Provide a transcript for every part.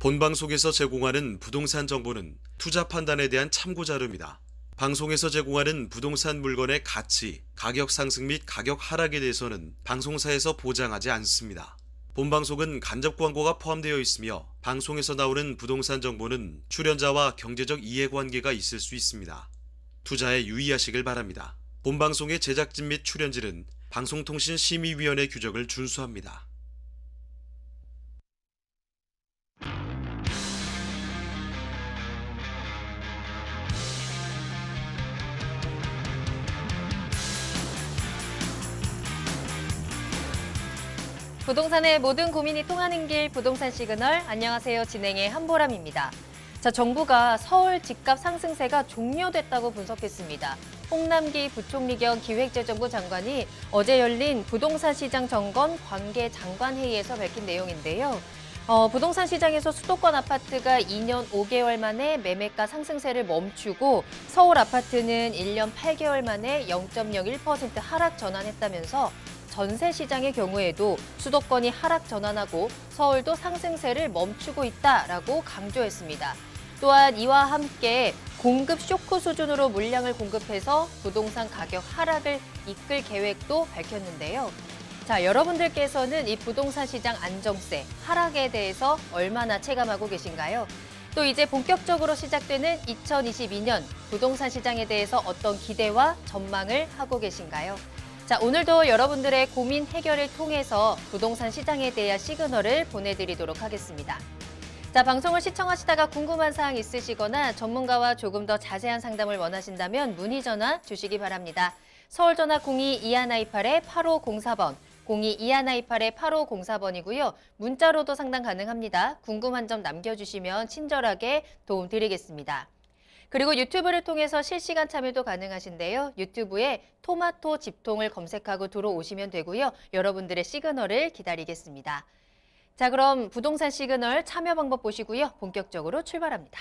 본방송에서 제공하는 부동산 정보는 투자 판단에 대한 참고 자료입니다. 방송에서 제공하는 부동산 물건의 가치, 가격 상승 및 가격 하락에 대해서는 방송사에서 보장하지 않습니다. 본방송은 간접 광고가 포함되어 있으며 방송에서 나오는 부동산 정보는 출연자와 경제적 이해관계가 있을 수 있습니다. 투자에 유의하시길 바랍니다. 본방송의 제작진 및 출연진은 방송통신심의위원회 규정을 준수합니다. 부동산의 모든 고민이 통하는 길 부동산 시그널. 안녕하세요. 진행의 한보람입니다. 자, 정부가 서울 집값 상승세가 종료됐다고 분석했습니다. 홍남기 부총리 겸 기획재정부 장관이 어제 열린 부동산 시장 점검 관계 장관 회의에서 밝힌 내용인데요. 부동산 시장에서 수도권 아파트가 2년 5개월 만에 매매가 상승세를 멈추고 서울 아파트는 1년 8개월 만에 0.01% 하락 전환했다면서 전세 시장의 경우에도 수도권이 하락 전환하고 서울도 상승세를 멈추고 있다라고 강조했습니다. 또한 이와 함께 공급 쇼크 수준으로 물량을 공급해서 부동산 가격 하락을 이끌 계획도 밝혔는데요. 자, 여러분들께서는 이 부동산 시장 안정세, 하락에 대해서 얼마나 체감하고 계신가요? 또 이제 본격적으로 시작되는 2022년 부동산 시장에 대해서 어떤 기대와 전망을 하고 계신가요? 자, 오늘도 여러분들의 고민 해결을 통해서 부동산 시장에 대한 시그널을 보내드리도록 하겠습니다. 자, 방송을 시청하시다가 궁금한 사항 있으시거나 전문가와 조금 더 자세한 상담을 원하신다면 문의 전화 주시기 바랍니다. 서울 전화 02-2128-8504번, 02-2128-8504번이고요. 문자로도 상담 가능합니다. 궁금한 점 남겨주시면 친절하게 도움드리겠습니다. 그리고 유튜브를 통해서 실시간 참여도 가능하신데요. 유튜브에 토마토 집통을 검색하고 들어오시면 되고요. 여러분들의 시그널을 기다리겠습니다. 자, 그럼 부동산 시그널 참여 방법 보시고요. 본격적으로 출발합니다.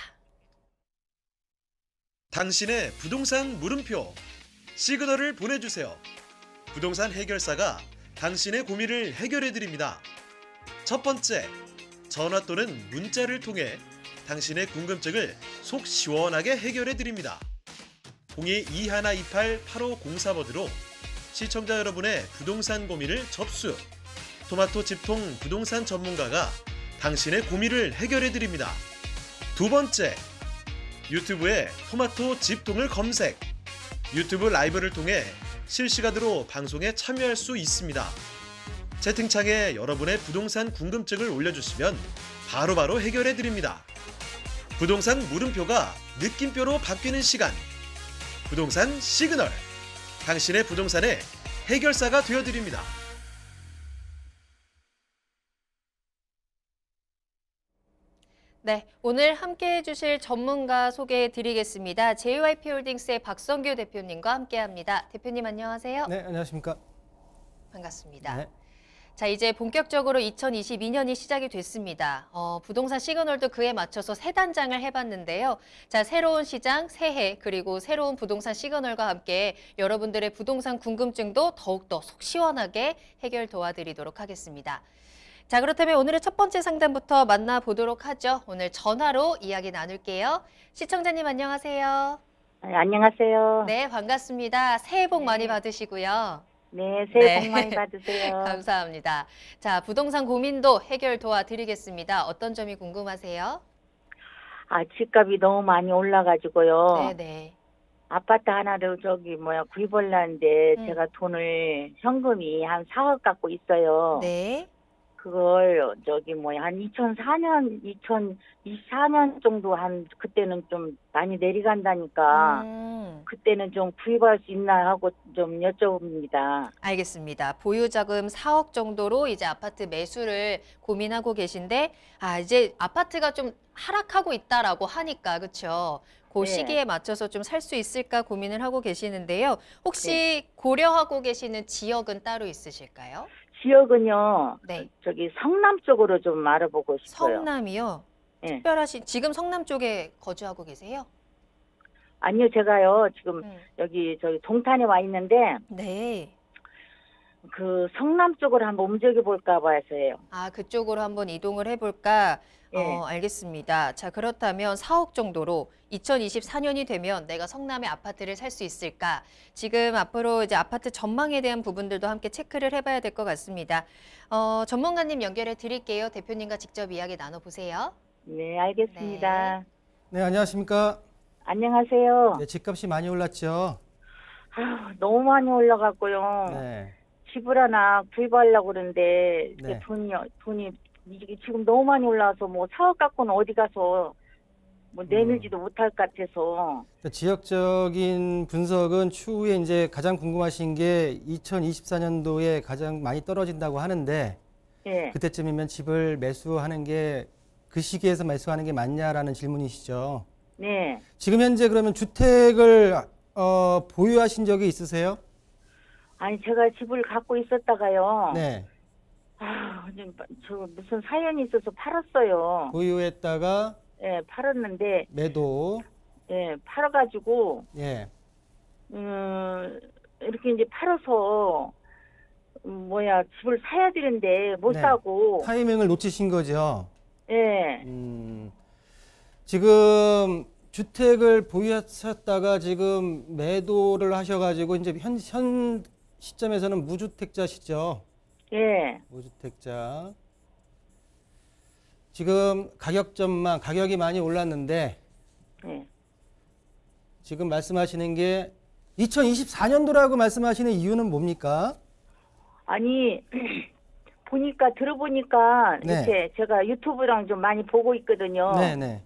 당신의 부동산 물음표 시그널을 보내주세요. 부동산 해결사가 당신의 고민을 해결해드립니다. 첫 번째, 전화 또는 문자를 통해 당신의 궁금증을 속 시원하게 해결해드립니다. 02-2128-8504번으로 시청자 여러분의 부동산 고민을 접수. 토마토 집통 부동산 전문가가 당신의 고민을 해결해드립니다. 두 번째, 유튜브에 토마토 집통을 검색. 유튜브 라이브를 통해 실시간으로 방송에 참여할 수 있습니다. 채팅창에 여러분의 부동산 궁금증을 올려주시면 바로바로 해결해드립니다. 부동산 물음표가 느낌표로 바뀌는 시간. 부동산 시그널. 당신의 부동산의 해결사가 되어드립니다. 네, 오늘 함께해 주실 전문가 소개해 드리겠습니다. JYP홀딩스의 박성규 대표님과 함께합니다. 대표님 안녕하세요. 네, 안녕하십니까. 반갑습니다. 네. 자, 이제 본격적으로 2022년이 시작이 됐습니다. 부동산 시그널도 그에 맞춰서 세 단장을 해봤는데요. 자, 새로운 시장, 새해, 그리고 새로운 부동산 시그널과 함께 여러분들의 부동산 궁금증도 더욱더 속 시원하게 해결 도와드리도록 하겠습니다. 자, 그렇다면 오늘의 첫 번째 상담부터 만나보도록 하죠. 오늘 전화로 이야기 나눌게요. 시청자님 안녕하세요. 네, 안녕하세요. 네, 반갑습니다. 새해 복 많이 네. 받으시고요. 네, 새해 네. 복 많이 받으세요. 감사합니다. 자, 부동산 고민도 해결 도와드리겠습니다. 어떤 점이 궁금하세요? 집값이 너무 많이 올라가지고요. 네네. 아파트 하나를 구입하려는데 음. 제가 돈을 현금이 한 4억 갖고 있어요. 네. 그걸 한 2024년 정도 그때는 좀 많이 내려간다니까 그때는 좀 구입할 수 있나 하고 좀 여쭤봅니다. 알겠습니다. 보유자금 4억 정도로 이제 아파트 매수를 고민하고 계신데, 이제 아파트가 좀 하락하고 있다라고 하니까, 그렇죠? 그 네. 시기에 맞춰서 좀 살 수 있을까 고민을 하고 계시는데요. 혹시 고려하고 계시는 지역은 따로 있으실까요? 지역은요, 네. 성남 쪽으로 좀 알아보고 싶어요. 성남이요? 네. 특별하신, 지금 성남 쪽에 거주하고 계세요? 아니요, 제가요, 지금 동탄에 와 있는데, 네. 그 성남 쪽으로 한번 움직여 볼까 봐서요. 아, 그쪽으로 한번 이동을 해볼까? 예. 알겠습니다. 자, 그렇다면 4억 정도로 2024년이 되면 내가 성남에 아파트를 살 수 있을까? 지금 앞으로 이제 아파트 전망에 대한 부분들도 함께 체크를 해봐야 될 것 같습니다. 전문가님 연결해 드릴게요. 대표님과 직접 이야기 나눠보세요. 네, 알겠습니다. 네, 안녕하십니까? 안녕하세요. 네, 집값이 많이 올랐죠? 아, 너무 많이 올라갔고요. 네. 집을 하나 구입하려고 그러는데 이게 네. 돈이 이게 지금 너무 많이 올라와서 뭐 4억 갖고는 어디 가서 뭐 내밀지도 못할 것 같아서. 지역적인 분석은 추후에 이제 가장 궁금하신 게 2024년도에 가장 많이 떨어진다고 하는데 예. 그때쯤이면 집을 매수하는 게 그 시기에서 매수하는 게 맞냐라는 질문이시죠. 네. 지금 현재 그러면 주택을 보유하신 적이 있으세요? 아니 제가 집을 갖고 있었다가요. 네. 아, 저 무슨 사연이 있어서 팔았어요. 보유했다가 예, 팔았는데 매도. 예, 팔아가지고 예. 이렇게 이제 팔아서 집을 사야 되는데 못 네. 사고. 타이밍을 놓치신 거죠. 예. 지금 주택을 보유하셨다가 지금 매도를 하셔가지고 이제 현 시점에서는 무주택자시죠. 예. 무주택자. 지금 가격이 많이 올랐는데 예. 지금 말씀하시는 게 2024년도라고 말씀하시는 이유는 뭡니까? 아니 들어보니까 네. 이렇게 제가 유튜브랑 좀 많이 보고 있거든요. 네네.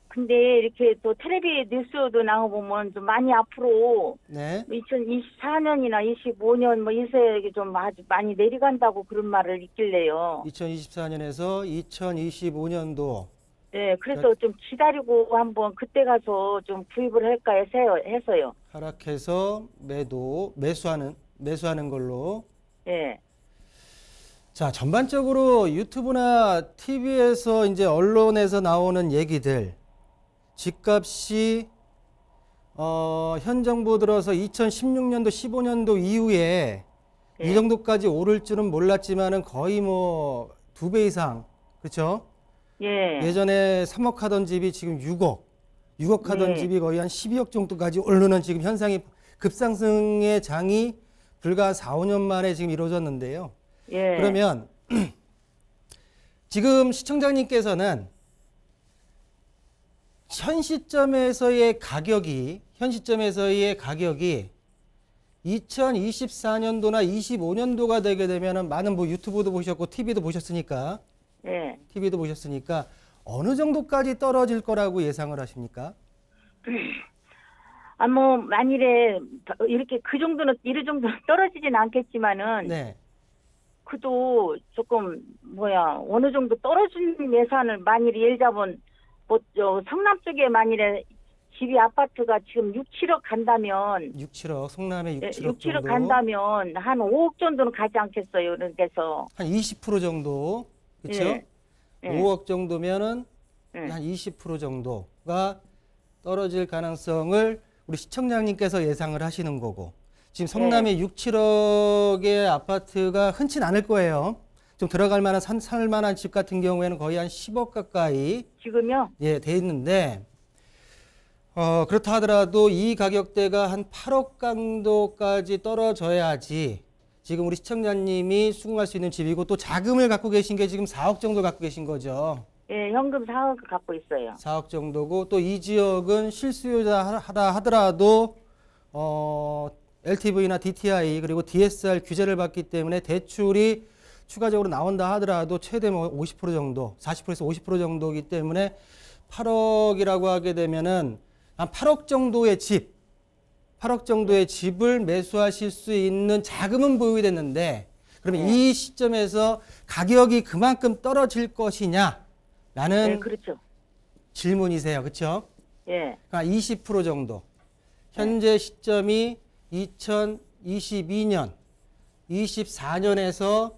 근데 이렇게 또 텔레비 뉴스도 나와보면 좀 많이 앞으로 네. 2024년이나 25년 뭐 이세 좀 아주 많이 내려간다고 그런 말을 있길래요. 2024년에서 2025년도. 네, 그래서 좀 기다리고 한번 그때 가서 좀 구입을 할까 해서요. 하락해서 매수하는 걸로. 예. 자, 전반적으로 유튜브나 TV에서 이제 언론에서 나오는 얘기들, 집값이 현 정부 들어서 2016년도, 15년도 이후에 예. 이 정도까지 오를 줄은 몰랐지만은 거의 뭐 2배 이상, 그렇죠? 예. 예전에 3억 하던 집이 지금 6억 하던 네. 집이 거의 한 12억 정도까지 오르는 지금 현상이 급상승의 장이 불과 4, 5년 만에 지금 이루어졌는데요. 예. 그러면 지금 시청자님께서는 현 시점에서의 가격이 2024년도나 25년도가 되게 되면은 많은 뭐 유튜브도 보셨고 TV도 보셨으니까 어느 정도까지 떨어질 거라고 예상을 하십니까? 아, 뭐, 만일에, 이렇게 이런 정도는 떨어지진 않겠지만은, 네. 그도 조금, 어느 정도 떨어진 예산을 만일에 예를 잡은, 성남 쪽에 만일에 아파트가 지금 6, 7억 간다면, 6, 7억, 성남에 6, 7억 6, 7억 정도. 간다면, 한 5억 정도는 가지 않겠어요, 그래서. 한 20% 정도. 그렇죠? 예. 예. 5억 정도면은 예. 한 20% 정도가 떨어질 가능성을 우리 시청자님께서 예상을 하시는 거고, 지금 성남에 6, 7억의 아파트가 흔치는 않을 거예요. 좀 들어갈 만한 살 만한 집 같은 경우에는 거의 한 10억 가까이 지금요? 돼 있는데, 그렇다 하더라도 이 가격대가 한 8억 정도까지 떨어져야지 지금 우리 시청자님이 수긍할 수 있는 집이고, 또 자금을 갖고 계신 게 지금 4억 정도 갖고 계신 거죠. 예, 현금 4억 갖고 있어요. 4억 정도고, 또 이 지역은 실수요자 하더라도 LTV나 DTI 그리고 DSR 규제를 받기 때문에 대출이 추가적으로 나온다 하더라도 최대 뭐 50% 정도, 40%에서 50% 정도이기 때문에 8억이라고 하게 되면은 한 8억 정도의 집을 매수하실 수 있는 자금은 보유가 됐는데, 그러면 이 시점에서 가격이 그만큼 떨어질 것이냐라는 네, 그렇죠. 질문이세요. 그렇죠? 예. 그러니까 20% 정도. 현재 시점이 2022년, 24년에서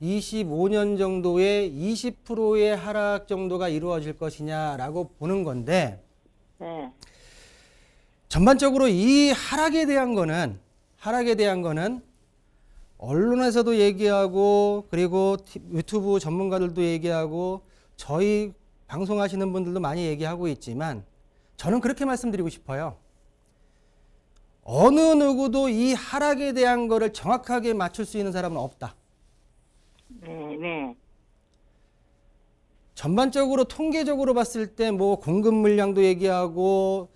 25년 정도의 20%의 하락 정도가 이루어질 것이냐라고 보는 건데, 예. 전반적으로 이 하락에 대한 거는 언론에서도 얘기하고 그리고 유튜브 전문가들도 얘기하고 저희 방송하시는 분들도 많이 얘기하고 있지만 저는 그렇게 말씀드리고 싶어요. 어느 누구도 이 하락에 대한 거를 정확하게 맞출 수 있는 사람은 없다. 네, 네. 전반적으로 통계적으로 봤을 때 뭐 공급 물량도 얘기하고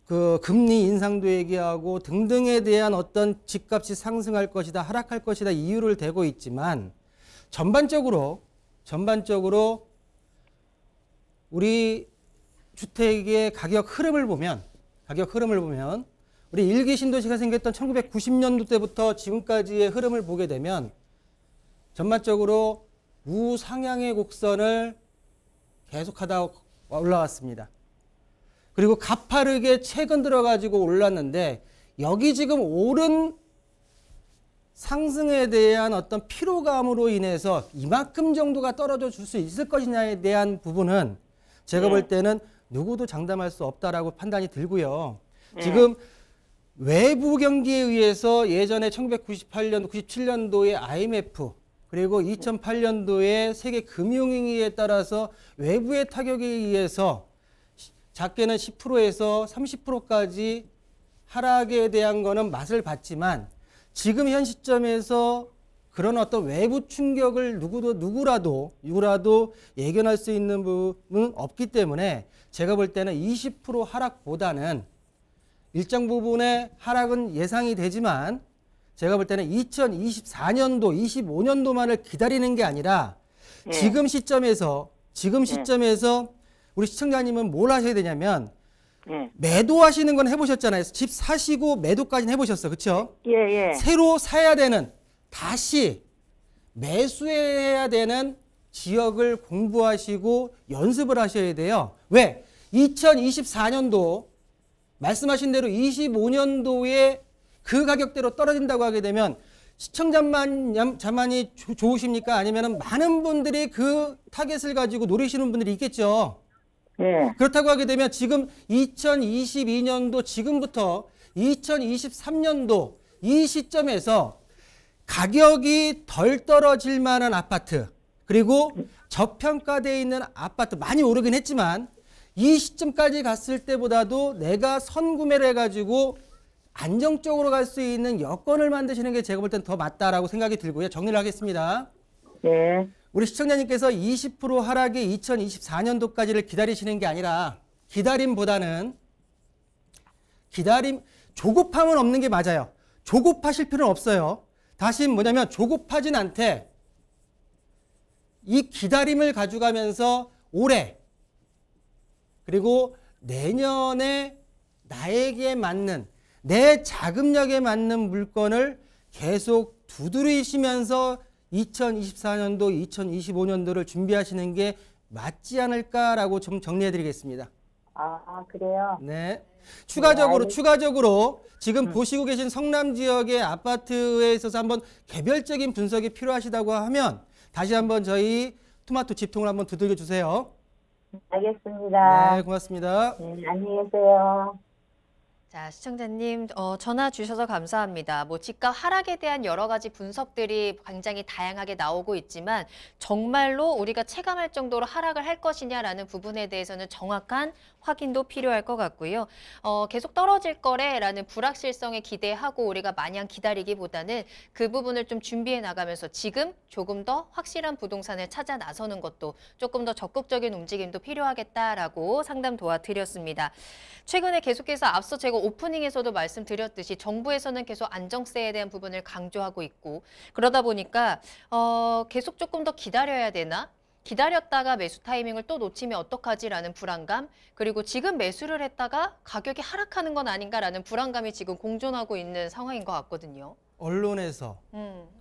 그 금리 인상도 얘기하고 등등에 대한 어떤 집값이 상승할 것이다, 하락할 것이다 이유를 대고 있지만 전반적으로 우리 주택의 가격 흐름을 보면 우리 일기 신도시가 생겼던 1990년도 때부터 지금까지의 흐름을 보게 되면 전반적으로 우상향의 곡선을 계속하다 올라왔습니다. 그리고 가파르게 최근 들어가지고 올랐는데 여기 지금 오른 상승에 대한 어떤 피로감으로 인해서 이만큼 정도가 떨어져 줄 수 있을 것이냐에 대한 부분은 제가 볼 때는 누구도 장담할 수 없다라고 판단이 들고요. 지금 외부 경기에 의해서 예전에 1998년, 97년도에 IMF 그리고 2008년도에 세계 금융위기에 따라서 외부의 타격에 의해서 작게는 10%에서 30%까지 하락에 대한 거는 맛을 봤지만 지금 현 시점에서 그런 어떤 외부 충격을 누구라도 예견할 수 있는 부분은 없기 때문에 제가 볼 때는 20% 하락보다는 일정 부분의 하락은 예상이 되지만 제가 볼 때는 2024년도, 25년도만을 기다리는 게 아니라 지금 시점에서 우리 시청자님은 뭘 하셔야 되냐면 매도하시는 건 해보셨잖아요. 집 사시고 매도까지는 해보셨어. 그렇죠? 예. 새로 사야 되는 다시 매수해야 되는 지역을 공부하시고 연습을 하셔야 돼요. 왜? 2024년도 말씀하신 대로 25년도에 그 가격대로 떨어진다고 하게 되면 시청자만이 좋으십니까? 아니면 많은 분들이 그 타겟을 가지고 노리시는 분들이 있겠죠. 그렇다고 하게 되면 지금 2022년도 지금부터 2023년도 이 시점에서 가격이 덜 떨어질 만한 아파트 그리고 저평가되어 있는 아파트 많이 오르긴 했지만 이 시점까지 갔을 때보다도 내가 선구매를 해가지고 안정적으로 갈 수 있는 여건을 만드시는 게 제가 볼 땐 더 맞다라고 생각이 들고요. 정리를 하겠습니다. 네. 우리 시청자님께서 20% 하락의 2024년도까지를 기다리시는 게 아니라 조급함은 없는 게 맞아요. 조급하실 필요는 없어요. 다시 뭐냐면 조급하진 않되 이 기다림을 가져가면서 올해 그리고 내년에 나에게 맞는 내 자금력에 맞는 물건을 계속 두드리시면서 2024년도, 2025년도를 준비하시는 게 맞지 않을까라고 좀 정리해 드리겠습니다. 아, 그래요? 네. 추가적으로 지금 보시고 계신 성남 지역의 아파트에 있어서 한번 개별적인 분석이 필요하시다고 하면 다시 한번 저희 토마토 집통을 한번 두들겨 주세요. 알겠습니다. 네, 고맙습니다. 네, 안녕히 계세요. 자, 시청자님 전화 주셔서 감사합니다. 뭐 집값 하락에 대한 여러 가지 분석들이 굉장히 다양하게 나오고 있지만 정말로 우리가 체감할 정도로 하락을 할 것이냐라는 부분에 대해서는 정확한 확인도 필요할 것 같고요. 계속 떨어질 거래라는 불확실성에 기대하고 우리가 마냥 기다리기보다는 그 부분을 좀 준비해 나가면서 지금 조금 더 확실한 부동산을 찾아 나서는 것도 조금 더 적극적인 움직임도 필요하겠다라고 상담 도와드렸습니다. 최근에 계속해서 앞서 제가 오프닝에서도 말씀드렸듯이 정부에서는 계속 안정세에 대한 부분을 강조하고 있고 그러다 보니까 계속 조금 더 기다려야 되나? 기다렸다가 매수 타이밍을 또 놓치면 어떡하지라는 불안감 그리고 지금 매수를 했다가 가격이 하락하는 건 아닌가라는 불안감이 지금 공존하고 있는 상황인 것 같거든요. 언론에서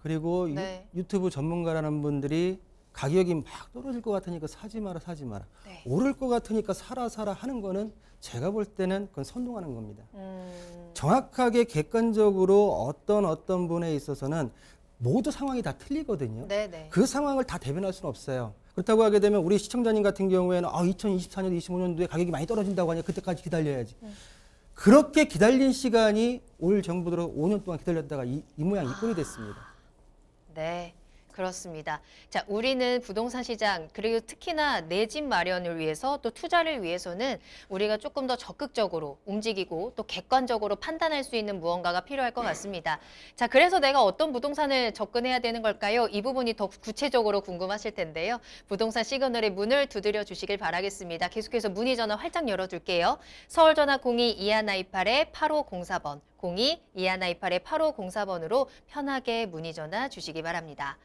그리고 네. 유튜브 전문가라는 분들이 가격이 막 떨어질 것 같으니까 사지 마라. 네. 오를 것 같으니까 사라 하는 거는 제가 볼 때는 그건 선동하는 겁니다. 정확하게 객관적으로 어떤 분에 있어서는 모두 상황이 다 틀리거든요. 네네. 그 상황을 다 대변할 수는 없어요. 그렇다고 하게 되면 우리 시청자님 같은 경우에는 2024년, 25년도에 가격이 많이 떨어진다고 하니 그때까지 기다려야지. 그렇게 기다린 시간이 올 정부 들어 5년 동안 기다렸다가 이 모양 이 꼴이 됐습니다. 네, 그렇습니다. 자, 우리는 부동산 시장, 그리고 특히나 내 집 마련을 위해서 또 투자를 위해서는 우리가 조금 더 적극적으로 움직이고 또 객관적으로 판단할 수 있는 무언가가 필요할 것 같습니다. 자, 그래서 내가 어떤 부동산을 접근해야 되는 걸까요? 이 부분이 더 구체적으로 궁금하실 텐데요. 부동산 시그널의 문을 두드려 주시길 바라겠습니다. 계속해서 문의 전화 활짝 열어둘게요. 서울 전화 02-2128-8504번, 02-2128-8504번으로 편하게 문의 전화 주시기 바랍니다.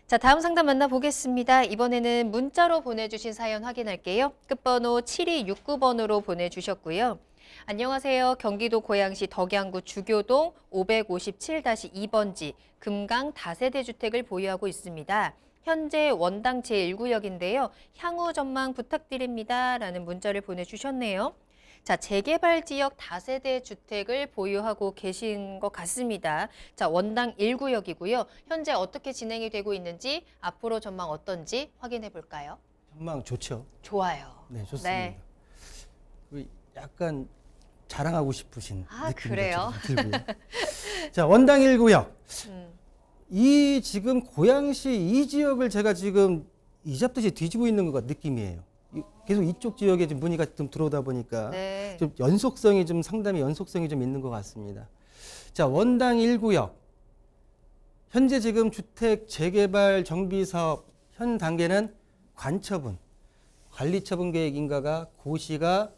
자, 다음 상담 만나보겠습니다. 이번에는 문자로 보내주신 사연 확인할게요. 끝번호 7269번으로 보내주셨고요. 안녕하세요. 경기도 고양시 덕양구 주교동 557-2번지 금강 다세대 주택을 보유하고 있습니다. 현재 원당 제1구역인데요. 향후 전망 부탁드립니다. 라는 문자를 보내주셨네요. 자, 재개발 지역 다세대 주택을 보유하고 계신 것 같습니다. 자, 원당 1구역이고요. 현재 어떻게 진행이 되고 있는지, 앞으로 전망 어떤지 확인해 볼까요? 전망 좋죠. 좋아요. 네, 좋습니다. 네. 그 약간 자랑하고 싶으신 느낌이 그래요? 들고요. 자, 원당 1구역. 음, 이 지금 고양시 이 지역을 제가 지금 이잡듯이 뒤지고 있는 것 느낌이에요. 계속 이쪽 지역에 좀 문의가 좀 들어오다 보니까 네. 좀 연속성이 좀 상당히 연속성이 좀 있는 것 같습니다. 자, 원당 1구역. 현재 지금 주택 재개발 정비 사업 현 단계는 관처분, 관리처분 계획 인가가 고시가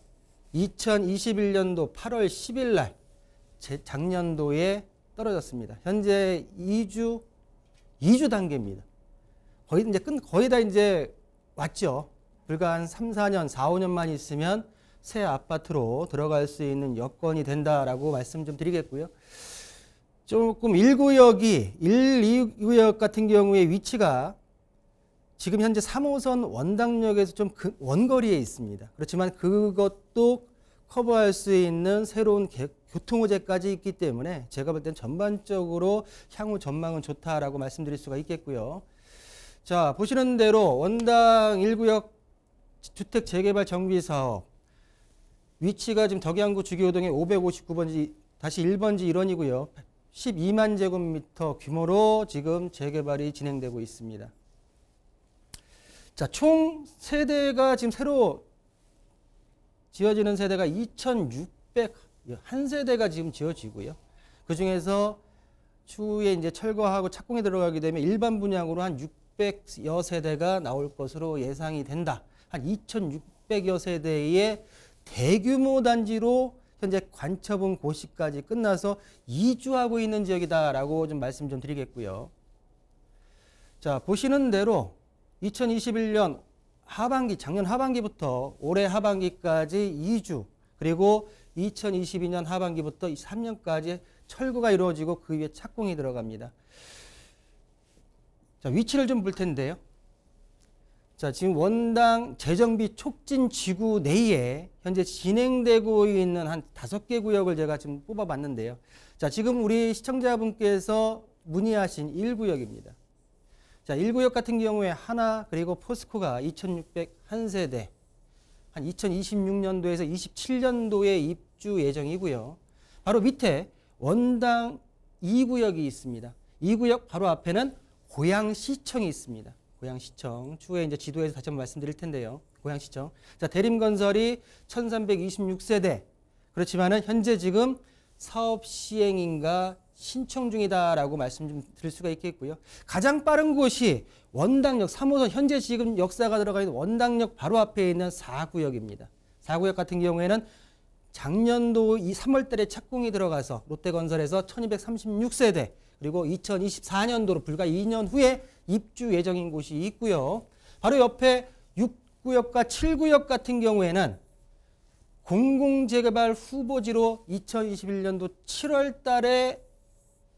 2021년도 8월 10일 날 작년도에 떨어졌습니다. 현재 2주 단계입니다. 거의 다 이제 왔죠. 불과 한 3, 4년, 4, 5년만 있으면 새 아파트로 들어갈 수 있는 여건이 된다라고 말씀 좀 드리겠고요. 조금 1구역이 2구역 같은 경우에 위치가 지금 현재 3호선 원당역에서 좀 원거리에 있습니다. 그렇지만 그것도 커버할 수 있는 새로운 교통호재까지 있기 때문에 제가 볼 땐 전반적으로 향후 전망은 좋다라고 말씀드릴 수가 있겠고요. 자, 보시는 대로 원당 1구역 주택 재개발 정비 사업 위치가 지금 덕양구 주교동의 559번지 다시 1번지 일원이고요. 12만 제곱미터 규모로 지금 재개발이 진행되고 있습니다. 자, 총 세대가 지금 새로 지어지는 세대가 2,601세대가 지금 지어지고요. 그 중에서 추후에 이제 철거하고 착공에 들어가게 되면 일반 분양으로 한 600여 세대가 나올 것으로 예상이 된다. 한 2,600여 세대의 대규모 단지로 현재 관처분 고시까지 끝나서 이주하고 있는 지역이다라고 좀 말씀 좀 드리겠고요. 자, 보시는 대로 2021년 하반기, 작년 하반기부터 올해 하반기까지 이주, 그리고 2022년 하반기부터 3년까지 철거가 이루어지고 그 위에 착공이 들어갑니다. 자, 위치를 좀 볼 텐데요. 자, 지금 원당 재정비 촉진 지구 내에 현재 진행되고 있는 한 5개 구역을 제가 지금 뽑아봤는데요. 자, 지금 우리 시청자분께서 문의하신 1구역입니다. 자, 1구역 같은 경우에 하나 그리고 포스코가 2,601세대, 한 2026년도에서 27년도에 입주 예정이고요. 바로 밑에 원당 2구역이 있습니다. 2구역 바로 앞에는 고양시청이 있습니다. 고양시청. 추후에 이제 지도에서 다시 한번 말씀드릴 텐데요. 고양시청. 자, 대림건설이 1,326세대. 그렇지만은 현재 지금 사업 시행인가 신청 중이다라고 말씀 좀 드릴 수가 있겠고요. 가장 빠른 곳이 원당역 3호선 현재 지금 역사가 들어가 있는 원당역 바로 앞에 있는 4구역입니다. 4구역 같은 경우에는 작년도 3월 달에 착공이 들어가서 롯데건설에서 1,236세대, 그리고 2024년도로 불과 2년 후에 입주 예정인 곳이 있고요. 바로 옆에 6구역과 7구역 같은 경우에는 공공재개발 후보지로 2021년도 7월 달에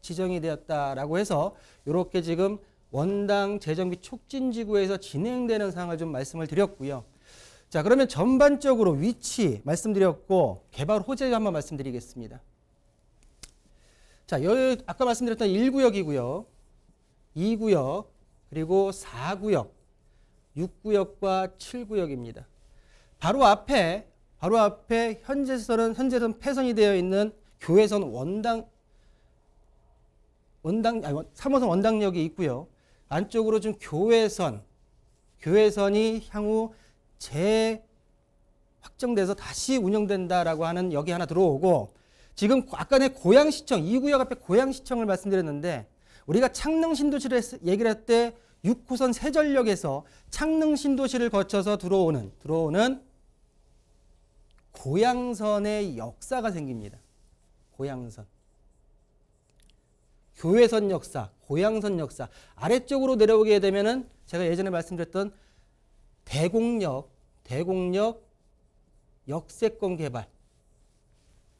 지정이 되었다라고 해서 이렇게 지금 원당 재정비 촉진지구에서 진행되는 상황을 좀 말씀을 드렸고요. 자, 그러면 전반적으로 위치 말씀드렸고 개발 호재 한번 말씀드리겠습니다. 자, 여기 아까 말씀드렸던 1구역이고요. 2구역, 그리고 4구역, 6구역과 7구역입니다. 바로 앞에 현재선 폐선이 되어 있는 교회선 원당 3호선 원당역이 있고요. 안쪽으로 좀 교외선이 향후 재확정돼서 다시 운영된다라고 하는 역이 하나 들어오고, 지금 아까 내 고양시청, 2구역 앞에 고양시청을 말씀드렸는데, 우리가 창릉신도시를 얘기를 할 때 6호선 세전역에서 창릉신도시를 거쳐서 들어오는 고양선의 역사가 생깁니다. 고양선. 교외선 역사, 고양선 역사. 아래쪽으로 내려오게 되면은 제가 예전에 말씀드렸던 대곡역 역세권 개발.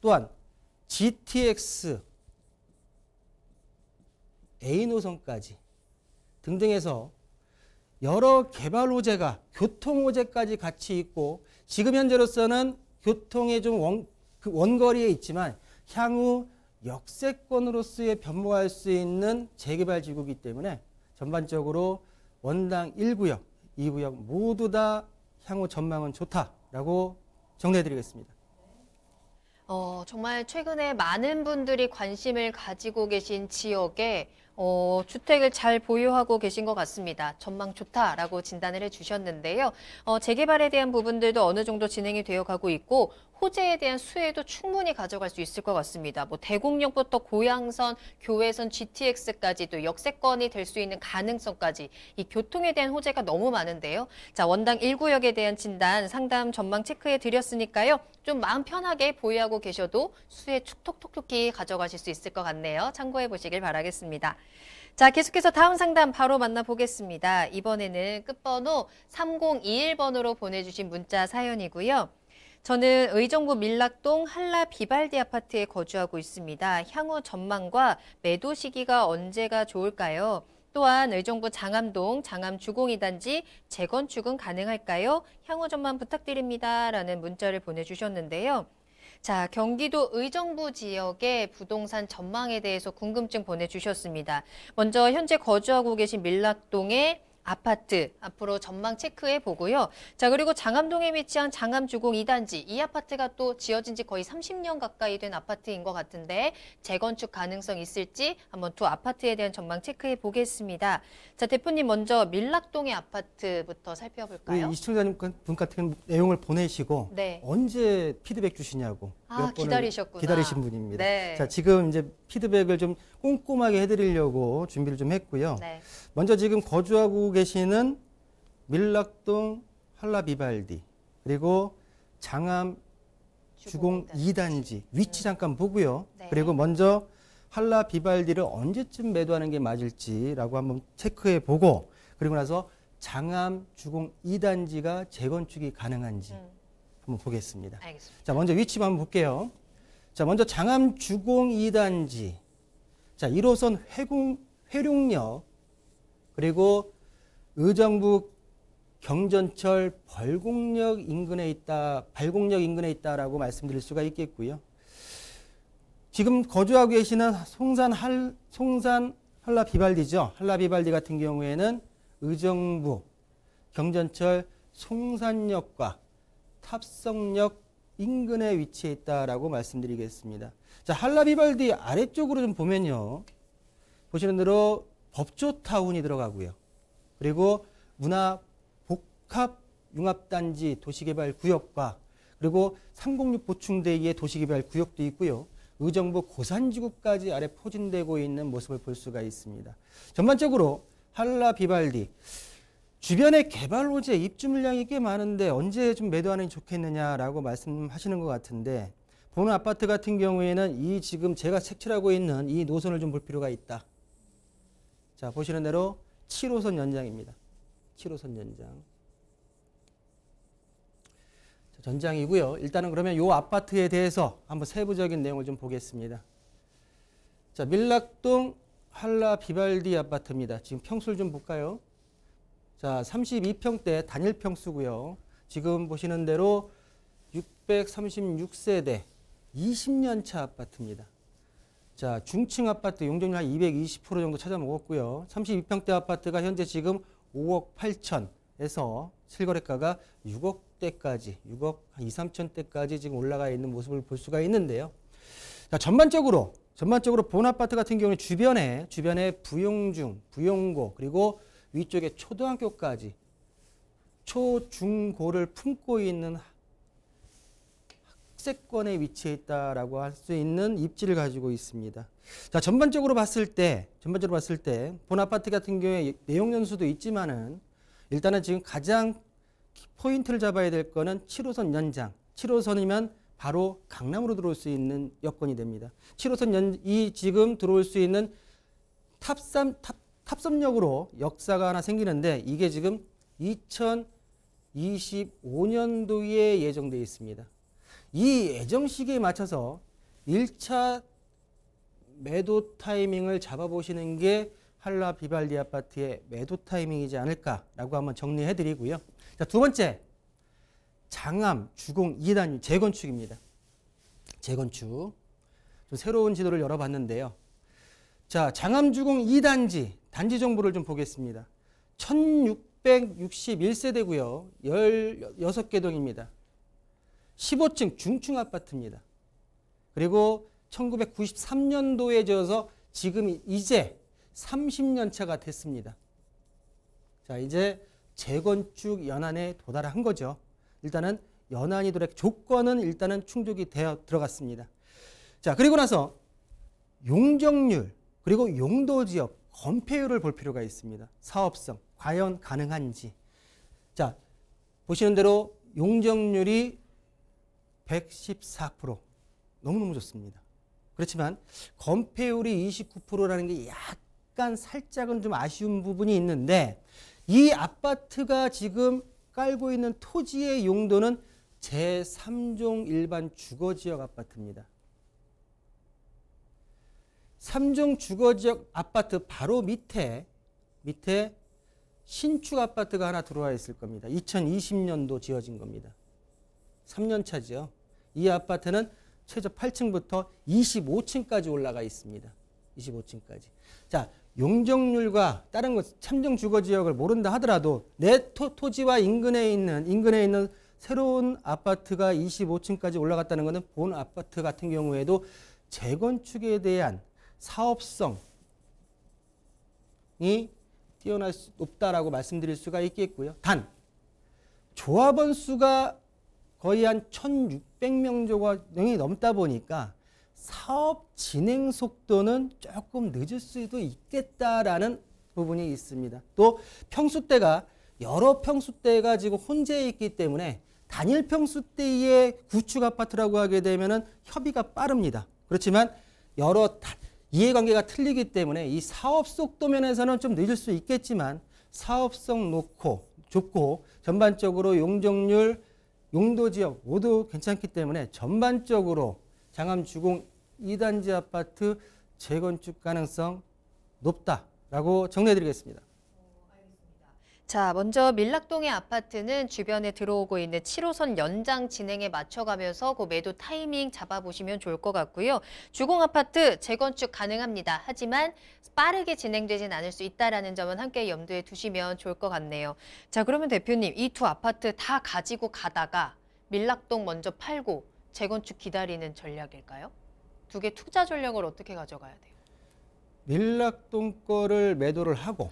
또한 GTX A노선까지 등등해서 여러 개발 호재가, 교통 호재까지 같이 있고, 지금 현재로서는 교통의 좀 원거리에 있지만 향후 역세권으로서의 변모할 수 있는 재개발 지구이기 때문에 전반적으로 원당 1구역, 2구역 모두 다 향후 전망은 좋다라고 정리해드리겠습니다. 정말 최근에 많은 분들이 관심을 가지고 계신 지역에 주택을 잘 보유하고 계신 것 같습니다. 전망 좋다라고 진단을 해주셨는데요. 재개발에 대한 부분들도 어느 정도 진행이 되어 가고 있고, 호재에 대한 수혜도 충분히 가져갈 수 있을 것 같습니다. 대곡역부터 고양선, 교외선, GTX까지 또 역세권이 될 수 있는 가능성까지 이 교통에 대한 호재가 너무 많은데요. 자, 원당 1구역에 대한 진단, 상담 전망 체크해 드렸으니까요. 좀 마음 편하게 보유하고 계셔도 수혜 툭툭툭툭히 가져가실 수 있을 것 같네요. 참고해 보시길 바라겠습니다. 자, 계속해서 다음 상담 바로 만나보겠습니다. 이번에는 끝번호 3021번으로 보내주신 문자 사연이고요. 저는 의정부 밀락동 한라 비발디 아파트에 거주하고 있습니다. 향후 전망과 매도 시기가 언제가 좋을까요? 또한 의정부 장암동 장암주공 2단지 재건축은 가능할까요? 향후 전망 부탁드립니다. 라는 문자를 보내주셨는데요. 자, 경기도 의정부 지역의 부동산 전망에 대해서 궁금증 보내주셨습니다. 먼저 현재 거주하고 계신 밀락동의 아파트 앞으로 전망 체크해 보고요. 자, 그리고 장암동에 위치한 장암주공 2단지 이 아파트가 또 지어진 지 거의 30년 가까이 된 아파트인 것 같은데 재건축 가능성 있을지 한번 두 아파트에 대한 전망 체크해 보겠습니다. 자, 대표님 먼저 밀락동의 아파트부터 살펴볼까요? 우리 시청자님 분 같은 내용을 보내시고 네. 언제 피드백 주시냐고 몇 번을 기다리셨구나. 기다리신 분입니다. 네. 자, 지금 이제 피드백을 좀 꼼꼼하게 해드리려고 준비를 좀 했고요. 네. 먼저 지금 거주하고 계시는 밀락동 한라비발디 그리고 장암 주공 2단지 위치 잠깐 보고요. 네. 그리고 먼저 한라비발디를 언제쯤 매도하는 게 맞을지라고 한번 체크해 보고, 그리고 나서 장암 주공 2단지가 재건축이 가능한지 한번 보겠습니다. 알겠습니다. 자, 먼저 위치 한번 볼게요. 자, 먼저 장암 주공 2단지. 자, 1호선 회룡역 그리고 의정부 경전철 발곡역 인근에 있다라고 말씀드릴 수가 있겠고요. 지금 거주하고 계시는 송산 한라비발디죠. 한라비발디 같은 경우에는 의정부 경전철 송산역과 탑성역 인근에 위치해 있다라고 말씀드리겠습니다. 자, 한라비발디 아래쪽으로 좀 보면요. 보시는 대로 법조타운이 들어가고요. 그리고 문화복합융합단지 도시개발구역과 그리고 306 보충대기의 도시개발구역도 있고요. 의정부 고산지구까지 아래 포진되고 있는 모습을 볼 수가 있습니다. 전반적으로 한라비발디 주변에 개발 호재, 입주 물량이 꽤 많은데 언제 좀 매도하는 게 좋겠느냐라고 말씀하시는 것 같은데, 보는 아파트 같은 경우에는 이 지금 제가 색칠하고 있는 이 노선을 좀 볼 필요가 있다. 자, 보시는 대로 7호선 연장입니다. 7호선 연장. 자, 전장이고요. 일단은 그러면 이 아파트에 대해서 한번 세부적인 내용을 좀 보겠습니다. 자, 밀락동 한라비발디 아파트입니다. 지금 평수를 좀 볼까요? 자, 32평대 단일 평수고요. 지금 보시는 대로 636세대 20년 차 아파트입니다. 자, 중층 아파트 용적률 한 220% 정도 찾아 먹었고요. 32평대 아파트가 현재 지금 5억 8천에서 실거래가가 6억대까지, 6억 한 2, 3천대까지 지금 올라가 있는 모습을 볼 수가 있는데요. 자, 전반적으로 전반적으로 본 아파트 같은 경우는 주변에 부용중, 부용고 그리고 위쪽에 초등학교까지 초중고를 품고 있는 학세권에 위치해 있다라고 할 수 있는 입지를 가지고 있습니다. 자, 전반적으로 봤을 때 본 아파트 같은 경우에 내용 연수도 있지만은 일단은 지금 가장 포인트를 잡아야 될 거는 7호선 연장. 7호선이면 바로 강남으로 들어올 수 있는 여건이 됩니다. 7호선 이 지금 들어올 수 있는 탑섬역으로 역사가 하나 생기는데 이게 지금 2025년도에 예정되어 있습니다. 이 예정 시기에 맞춰서 1차 매도 타이밍을 잡아보시는 게 한라 비발디 아파트의 매도 타이밍이지 않을까라고 한번 정리해 드리고요. 자, 두 번째, 장암 주공 2단 재건축입니다. 재건축. 좀 새로운 지도를 열어봤는데요. 자, 장암 주공 2단지 단지 정보를 좀 보겠습니다. 1661세대고요. 16개 동입니다. 15층 중층 아파트입니다. 그리고 1993년도에 지어서 지금 이제 30년 차가 됐습니다. 자, 이제 재건축 연한에 도달한 거죠. 일단은 연한이 도달 조건은 일단은 충족이 되어 들어갔습니다. 자, 그리고 나서 용적률 그리고 용도 지역 건폐율을 볼 필요가 있습니다. 사업성 과연 가능한지. 자, 보시는 대로 용적률이 114% 너무너무 좋습니다. 그렇지만 건폐율이 29%라는 게 약간 살짝은 좀 아쉬운 부분이 있는데 이 아파트가 지금 깔고 있는 토지의 용도는 제3종 일반 주거지역 아파트입니다. 3종 주거지역 아파트 바로 밑에 신축 아파트가 하나 들어와 있을 겁니다. 2020년도 지어진 겁니다. 3년 차죠. 이 아파트는 최저 8층부터 25층까지 올라가 있습니다. 25층까지. 자, 용적률과 다른 것 참정 주거 지역을 모른다 하더라도 내 토지와 인근에 있는 새로운 아파트가 25층까지 올라갔다는 것은 본 아파트 같은 경우에도 재건축에 대한 사업성이 뛰어날 수 높다라고 말씀드릴 수가 있겠고요. 단 조합원 수가 거의 한 1,600명 정도 넘다 보니까 사업 진행 속도는 조금 늦을 수도 있겠다라는 부분이 있습니다. 또 평수대가 여러 평수대가 지금 혼재해 있기 때문에 단일 평수대의 구축 아파트라고 하게 되면은 협의가 빠릅니다. 그렇지만 여러 이해관계가 틀리기 때문에 이 사업 속도 면에서는 좀 늦을 수 있겠지만 사업성 좋고 전반적으로 용적률 용도 지역 모두 괜찮기 때문에 전반적으로 장암 주공 2단지 아파트 재건축 가능성 높다라고 정리해드리겠습니다. 자, 먼저 밀락동의 아파트는 주변에 들어오고 있는 7호선 연장 진행에 맞춰가면서 그 매도 타이밍 잡아보시면 좋을 것 같고요. 주공 아파트 재건축 가능합니다. 하지만 빠르게 진행되진 않을 수 있다는 점은 함께 염두에 두시면 좋을 것 같네요. 자, 그러면 대표님, 이 두 아파트 다 가지고 가다가 밀락동 먼저 팔고 재건축 기다리는 전략일까요? 두 개 투자 전략을 어떻게 가져가야 돼요? 밀락동 거를 매도를 하고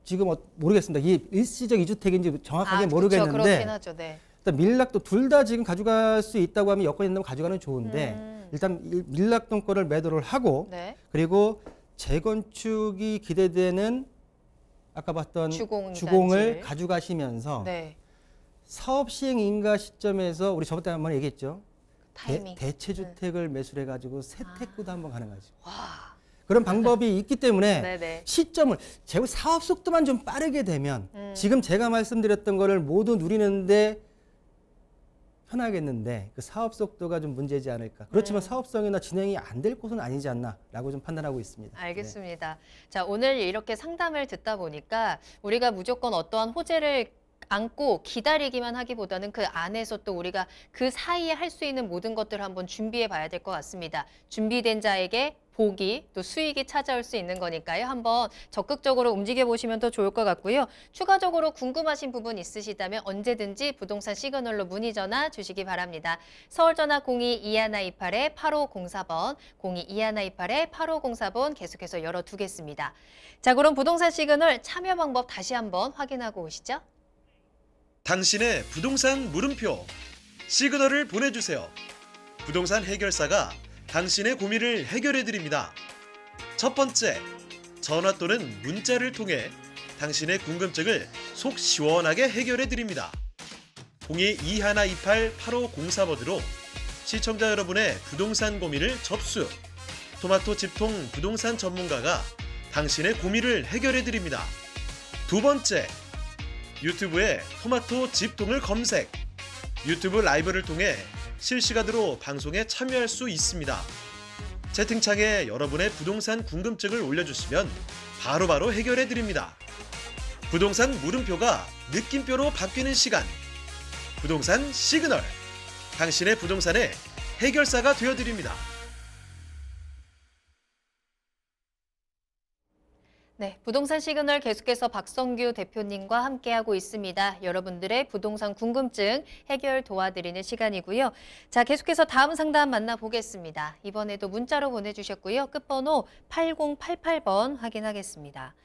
지금 모르겠습니다. 이게 일시적 2주택인지 정확하게 모르겠는데 그렇긴 하죠. 네. 일단 밀락동 둘 다 지금 가져갈 수 있다고 하면 여건이 있다면 가져가는 좋은데 일단 밀락동 거를 매도를 하고 네. 그리고 재건축이 기대되는 아까 봤던 주공을 주공을 가져가시면서 네. 사업 시행 인가 시점에서 우리 저번 때 한번 얘기했죠. 타이밍. 대체주택을 매수해 가지고 세택구도 한번 가능하죠. 와. 그런 방법이 있기 때문에 네네. 시점을 사업 속도만 좀 빠르게 되면 지금 제가 말씀드렸던 거를 모두 누리는데 편하겠는데 그 사업 속도가 좀 문제지 않을까. 그렇지만 사업성이나 진행이 안 될 곳은 아니지 않나라고 좀 판단하고 있습니다. 알겠습니다. 네. 자, 오늘 이렇게 상담을 듣다 보니까 우리가 무조건 어떠한 호재를 안고 기다리기만 하기보다는 그 안에서 또 우리가 그 사이에 할 수 있는 모든 것들을 한번 준비해 봐야 될 것 같습니다. 준비된 자에게 복이 또 수익이 찾아올 수 있는 거니까요. 한번 적극적으로 움직여 보시면 더 좋을 것 같고요. 추가적으로 궁금하신 부분 있으시다면 언제든지 부동산 시그널로 문의 전화 주시기 바랍니다. 서울 전화 02-2128-8504번, 02-2128-8504번 계속해서 열어두겠습니다. 자, 그럼 부동산 시그널 참여 방법 다시 한번 확인하고 오시죠. 당신의 부동산 물음표 시그널을 보내주세요. 부동산 해결사가 당신의 고민을 해결해 드립니다. 첫 번째, 전화 또는 문자를 통해 당신의 궁금증을 속 시원하게 해결해 드립니다. 02-2128-8504번으로 시청자 여러분의 부동산 고민을 접수. 토마토 집통 부동산 전문가가 당신의 고민을 해결해 드립니다. 두 번째, 유튜브에 토마토 집통을 검색. 유튜브 라이브를 통해 실시간으로 방송에 참여할 수 있습니다. 채팅창에 여러분의 부동산 궁금증을 올려주시면 바로바로 해결해 드립니다. 부동산 물음표가 느낌표로 바뀌는 시간. 부동산 시그널. 당신의 부동산의 해결사가 되어드립니다. 네, 부동산 시그널 계속해서 박성규 대표님과 함께하고 있습니다. 여러분들의 부동산 궁금증 해결 도와드리는 시간이고요. 자, 계속해서 다음 상담 만나보겠습니다. 이번에도 문자로 보내주셨고요. 끝번호 8088번 확인하겠습니다.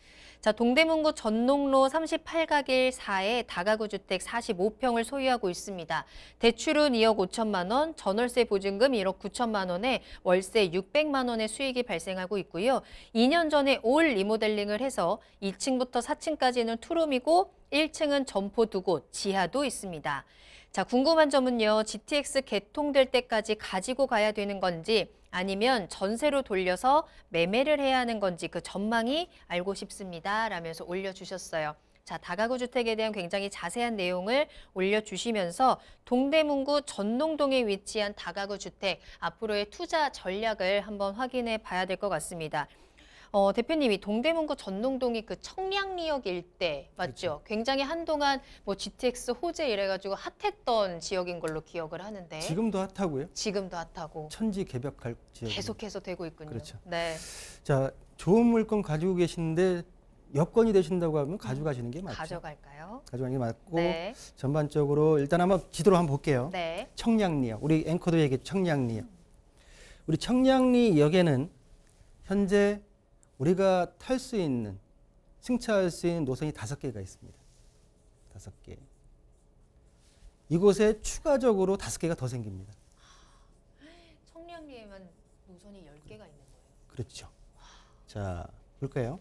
자, 동대문구 전농로 38가길 4에 다가구 주택 45평을 소유하고 있습니다. 대출은 2억 5천만 원, 전월세 보증금 1억 9천만 원에 월세 600만 원의 수익이 발생하고 있고요. 2년 전에 올 리모델링을 해서 2층부터 4층까지는 투룸이고 1층은 점포 2곳, 지하도 있습니다. 자, 궁금한 점은요. GTX 개통될 때까지 가지고 가야 되는 건지 아니면 전세로 돌려서 매매를 해야 하는 건지 그 전망이 알고 싶습니다. 라면서 올려주셨어요. 자, 다가구 주택에 대한 굉장히 자세한 내용을 올려주시면서 동대문구 전농동에 위치한 다가구 주택 앞으로의 투자 전략을 한번 확인해 봐야 될 것 같습니다. 대표님이 동대문구 전농동이 그 청량리역 일대 맞죠? 그렇죠. 굉장히 한동안 뭐 GTX 호재 이래가지고 핫했던 지역인 걸로 기억을 하는데 지금도 핫하고요. 지금도 핫하고 천지개벽할 지역. 계속해서 되고 있군요. 그렇죠. 네. 자, 좋은 물건 가지고 계신데 여건이 되신다고 하면 가져가시는 게 맞죠. 가져갈까요? 가져가는 게 맞고 네. 전반적으로 일단 한번 지도로 한번 볼게요. 네. 청량리역, 우리 앵커도 얘기했죠. 청량리역. 우리 청량리역에는 현재 우리가 탈 수 있는, 승차할 수 있는 노선이 5개가 있습니다. 5개. 이곳에 추가적으로 5개가 더 생깁니다. 청량리에만 노선이 10개가 있는 거예요. 그렇죠. 자, 볼까요?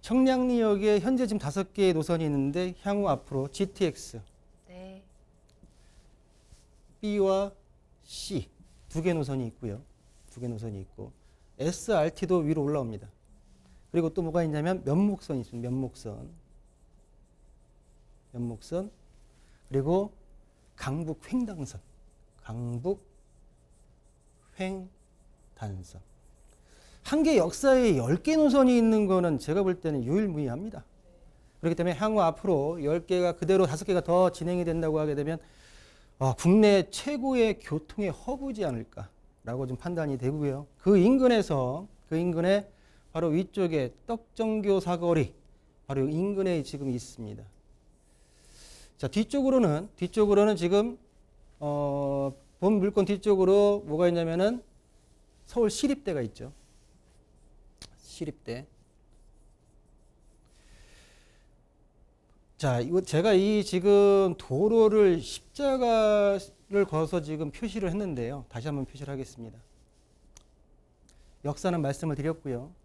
청량리역에 현재 지금 5개의 노선이 있는데 향후 앞으로 GTX, 네. B와 C 2개 노선이 있고요. 2개 노선이 있고 SRT도 위로 올라옵니다. 그리고 또 뭐가 있냐면 면목선이 있습니다. 면목선. 그리고 강북 횡단선. 한 개 역사에 10개 노선이 있는 거는 제가 볼 때는 유일무이합니다. 그렇기 때문에 향후 앞으로 10개가 그대로 5개가 더 진행이 된다고 하게 되면 국내 최고의 교통의 허브지 않을까라고 좀 판단이 되고요. 그 인근에 바로 위쪽에 떡정교 사거리 바로 인근에 지금 있습니다. 자, 뒤쪽으로는 지금 본 물건 뒤쪽으로 뭐가 있냐면은 서울 시립대가 있죠. 시립대. 자, 이거 제가 이 지금 도로를 십자가를 걸어서 지금 표시를 했는데요. 다시 한번 표시를 하겠습니다. 역사는 말씀을 드렸고요.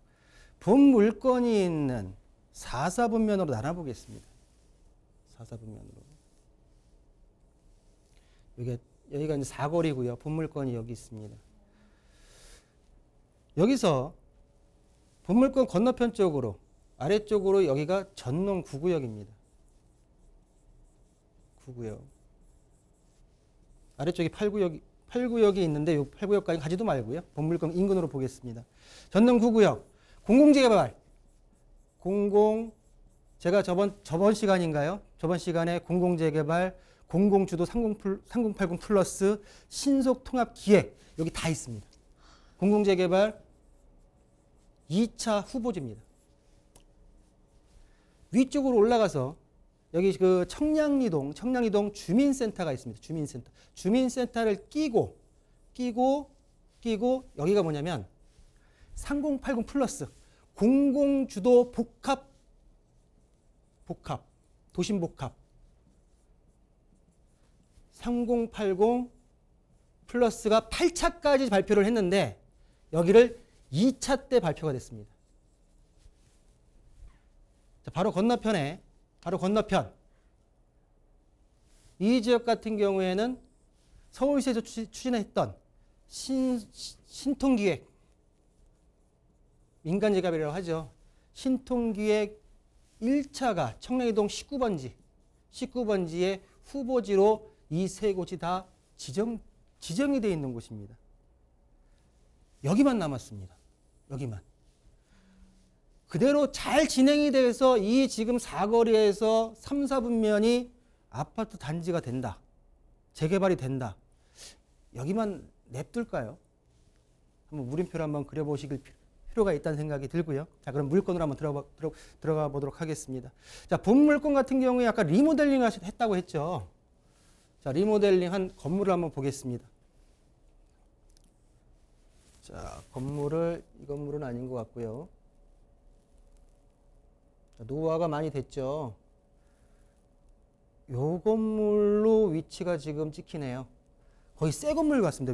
본 물건이 있는 4사분면으로 나눠보겠습니다. 4사분면으로. 여기가 이제 사거리고요. 본 물건이 여기 있습니다. 여기서 본 물건 건너편 쪽으로 아래쪽으로 여기가 전농 9구역입니다. 9구역. 아래쪽에 8구역이 있는데 이 8구역까지 가지도 말고요. 본 물건 인근으로 보겠습니다. 전농 9구역. 공공재개발. 제가 저번 시간인가요? 저번 시간에 공공재개발, 공공주도 3080 플러스 신속통합기획 여기 다 있습니다. 공공재개발, 2차 후보지입니다. 위쪽으로 올라가서 여기 그 청량리동 주민센터가 있습니다. 주민센터를 끼고 여기가 뭐냐면 3080 플러스 공공주도 도심 복합 3080 플러스가 8차까지 발표를 했는데 여기를 2차 때 발표가 됐습니다. 자, 바로 건너편 이 지역 같은 경우에는 서울시에서 추진했던 신통기획 민간재개발이라고 하죠. 신통기획 1차가 청량리동 19번지의 후보지로 이 세 곳이 다 지정이 되어 있는 곳입니다. 여기만 남았습니다. 여기만. 그대로 잘 진행이 돼서 이 지금 사거리에서 3, 4분면이 아파트 단지가 된다. 재개발이 된다. 여기만 냅둘까요? 한번 물음표를 한번 그려보실 필요가 있다는 생각이 들고요. 자, 그럼 물건으로 한번 들어가 보도록 하겠습니다. 자, 본 물건 같은 경우에 아까 리모델링 했다고 했죠. 자, 리모델링 한 건물을 한번 보겠습니다. 자, 이 건물은 아닌 것 같고요. 자, 노후화가 많이 됐죠. 요 건물로 위치가 지금 찍히네요. 거의 새 건물 같습니다.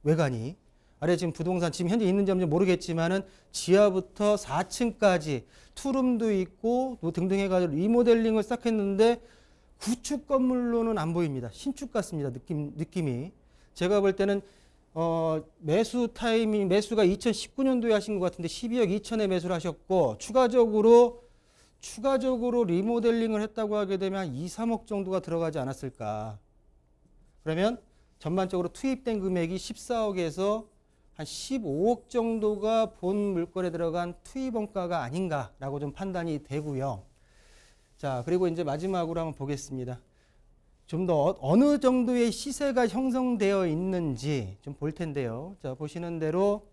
외관이. 아래 지금 부동산 지금 현재 있는지 없는지 모르겠지만은 지하부터 4층까지 투룸도 있고 또 등등 해가지고 리모델링을 시작했는데 구축 건물로는 안 보입니다. 신축 같습니다. 느낌이. 제가 볼 때는 매수가 2019년도에 하신 것 같은데 12억 2천에 매수를 하셨고 추가적으로 리모델링을 했다고 하게 되면 한 2, 3억 정도가 들어가지 않았을까. 그러면 전반적으로 투입된 금액이 14억에서 한 15억 정도가 본 물건에 들어간 투입 원가가 아닌가라고 좀 판단이 되고요. 자, 그리고 이제 마지막으로 한번 보겠습니다. 좀 더 어느 정도의 시세가 형성되어 있는지 좀 볼 텐데요. 자, 보시는 대로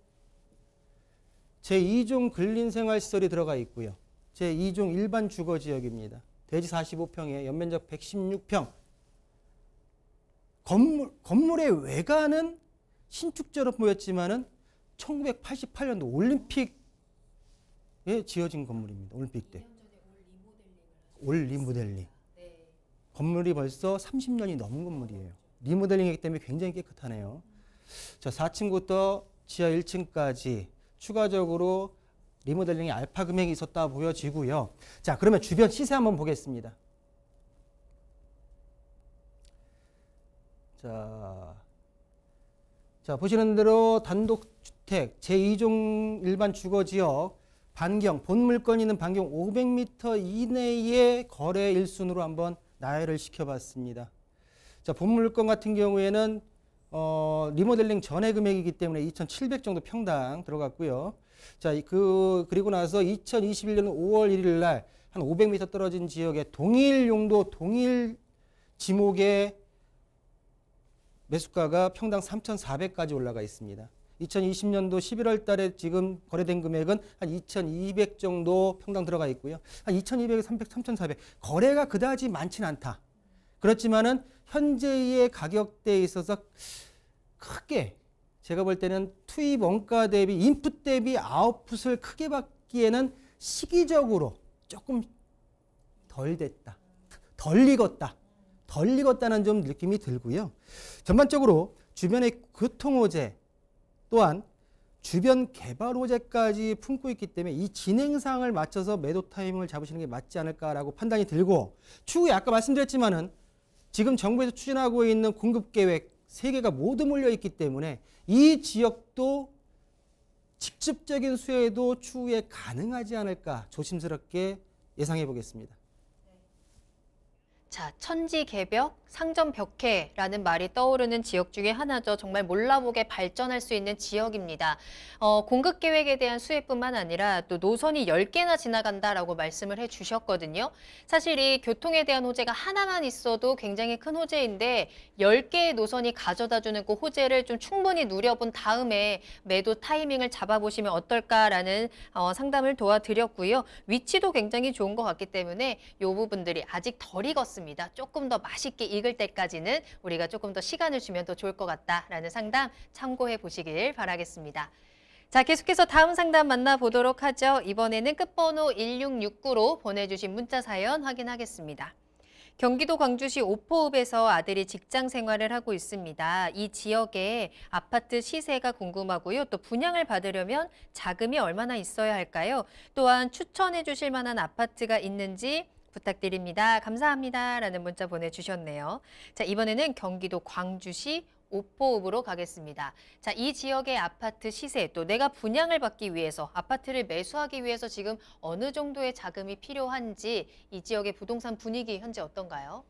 제2종 근린생활시설이 들어가 있고요. 제2종 일반 주거지역입니다. 대지 45평에 연면적 116평. 건물의 외관은 신축처럼 보였지만은 1988년도 올림픽에 지어진 건물입니다. 올림픽 때. 올 리모델링. 건물이 벌써 30년이 넘은 건물이에요. 리모델링이기 때문에 굉장히 깨끗하네요. 자, 4층부터 지하 1층까지 추가적으로 리모델링의 알파 금액이 있었다 보여지고요. 자, 그러면 주변 시세 한번 보겠습니다. 자, 보시는 대로 단독주택 제2종 일반 주거지역 반경 본 물건이 있는 반경 500m 이내의 거래 일순으로 한번 나열을 시켜봤습니다. 자, 본 물건 같은 경우에는 리모델링 전의 금액이기 때문에 2,700 정도 평당 들어갔고요. 자, 그리고 나서 2021년 5월 1일 날 한 500m 떨어진 지역에 동일 용도, 동일 지목의 매수가가 평당 3,400까지 올라가 있습니다. 2020년도 11월 달에 지금 거래된 금액은 한 2,200 정도 평당 들어가 있고요. 한 2,200에서 300, 3,400. 거래가 그다지 많지는 않다. 그렇지만은 현재의 가격대에 있어서 크게 제가 볼 때는 투입 원가 대비 인풋 대비 아웃풋을 크게 받기에는 시기적으로 조금 덜 됐다. 덜 익었다는 좀 느낌이 들고요. 전반적으로 주변의 교통호재 또한 주변 개발 호재까지 품고 있기 때문에 이 진행상을 맞춰서 매도 타이밍을 잡으시는 게 맞지 않을까라고 판단이 들고 추후에 아까 말씀드렸지만은 지금 정부에서 추진하고 있는 공급계획 3개가 모두 몰려있기 때문에 이 지역도 직접적인 수혜도 추후에 가능하지 않을까 조심스럽게 예상해 보겠습니다. 자, 천지개벽, 상점벽해라는 말이 떠오르는 지역 중에 하나죠. 정말 몰라보게 발전할 수 있는 지역입니다. 공급 계획에 대한 수혜뿐만 아니라 또 노선이 10개나 지나간다라고 말씀을 해주셨거든요. 사실 이 교통에 대한 호재가 하나만 있어도 굉장히 큰 호재인데 10개의 노선이 가져다주는 그 호재를 좀 충분히 누려본 다음에 매도 타이밍을 잡아보시면 어떨까라는 상담을 도와드렸고요. 위치도 굉장히 좋은 것 같기 때문에 이 부분들이 아직 덜 익었습니다. 조금 더 맛있게 익을 때까지는 우리가 조금 더 시간을 주면 더 좋을 것 같다라는 상담 참고해 보시길 바라겠습니다. 자, 계속해서 다음 상담 만나보도록 하죠. 이번에는 끝번호 1669로 보내주신 문자 사연 확인하겠습니다. 경기도 광주시 오포읍에서 아들이 직장 생활을 하고 있습니다. 이 지역에 아파트 시세가 궁금하고요. 또 분양을 받으려면 자금이 얼마나 있어야 할까요? 또한 추천해 주실 만한 아파트가 있는지 부탁드립니다. 감사합니다. 라는 문자 보내주셨네요. 자, 이번에는 경기도 광주시 오포읍으로 가겠습니다. 자, 이 지역의 아파트 시세, 또 내가 분양을 받기 위해서, 아파트를 매수하기 위해서 지금 어느 정도의 자금이 필요한지, 이 지역의 부동산 분위기 현재 어떤가요?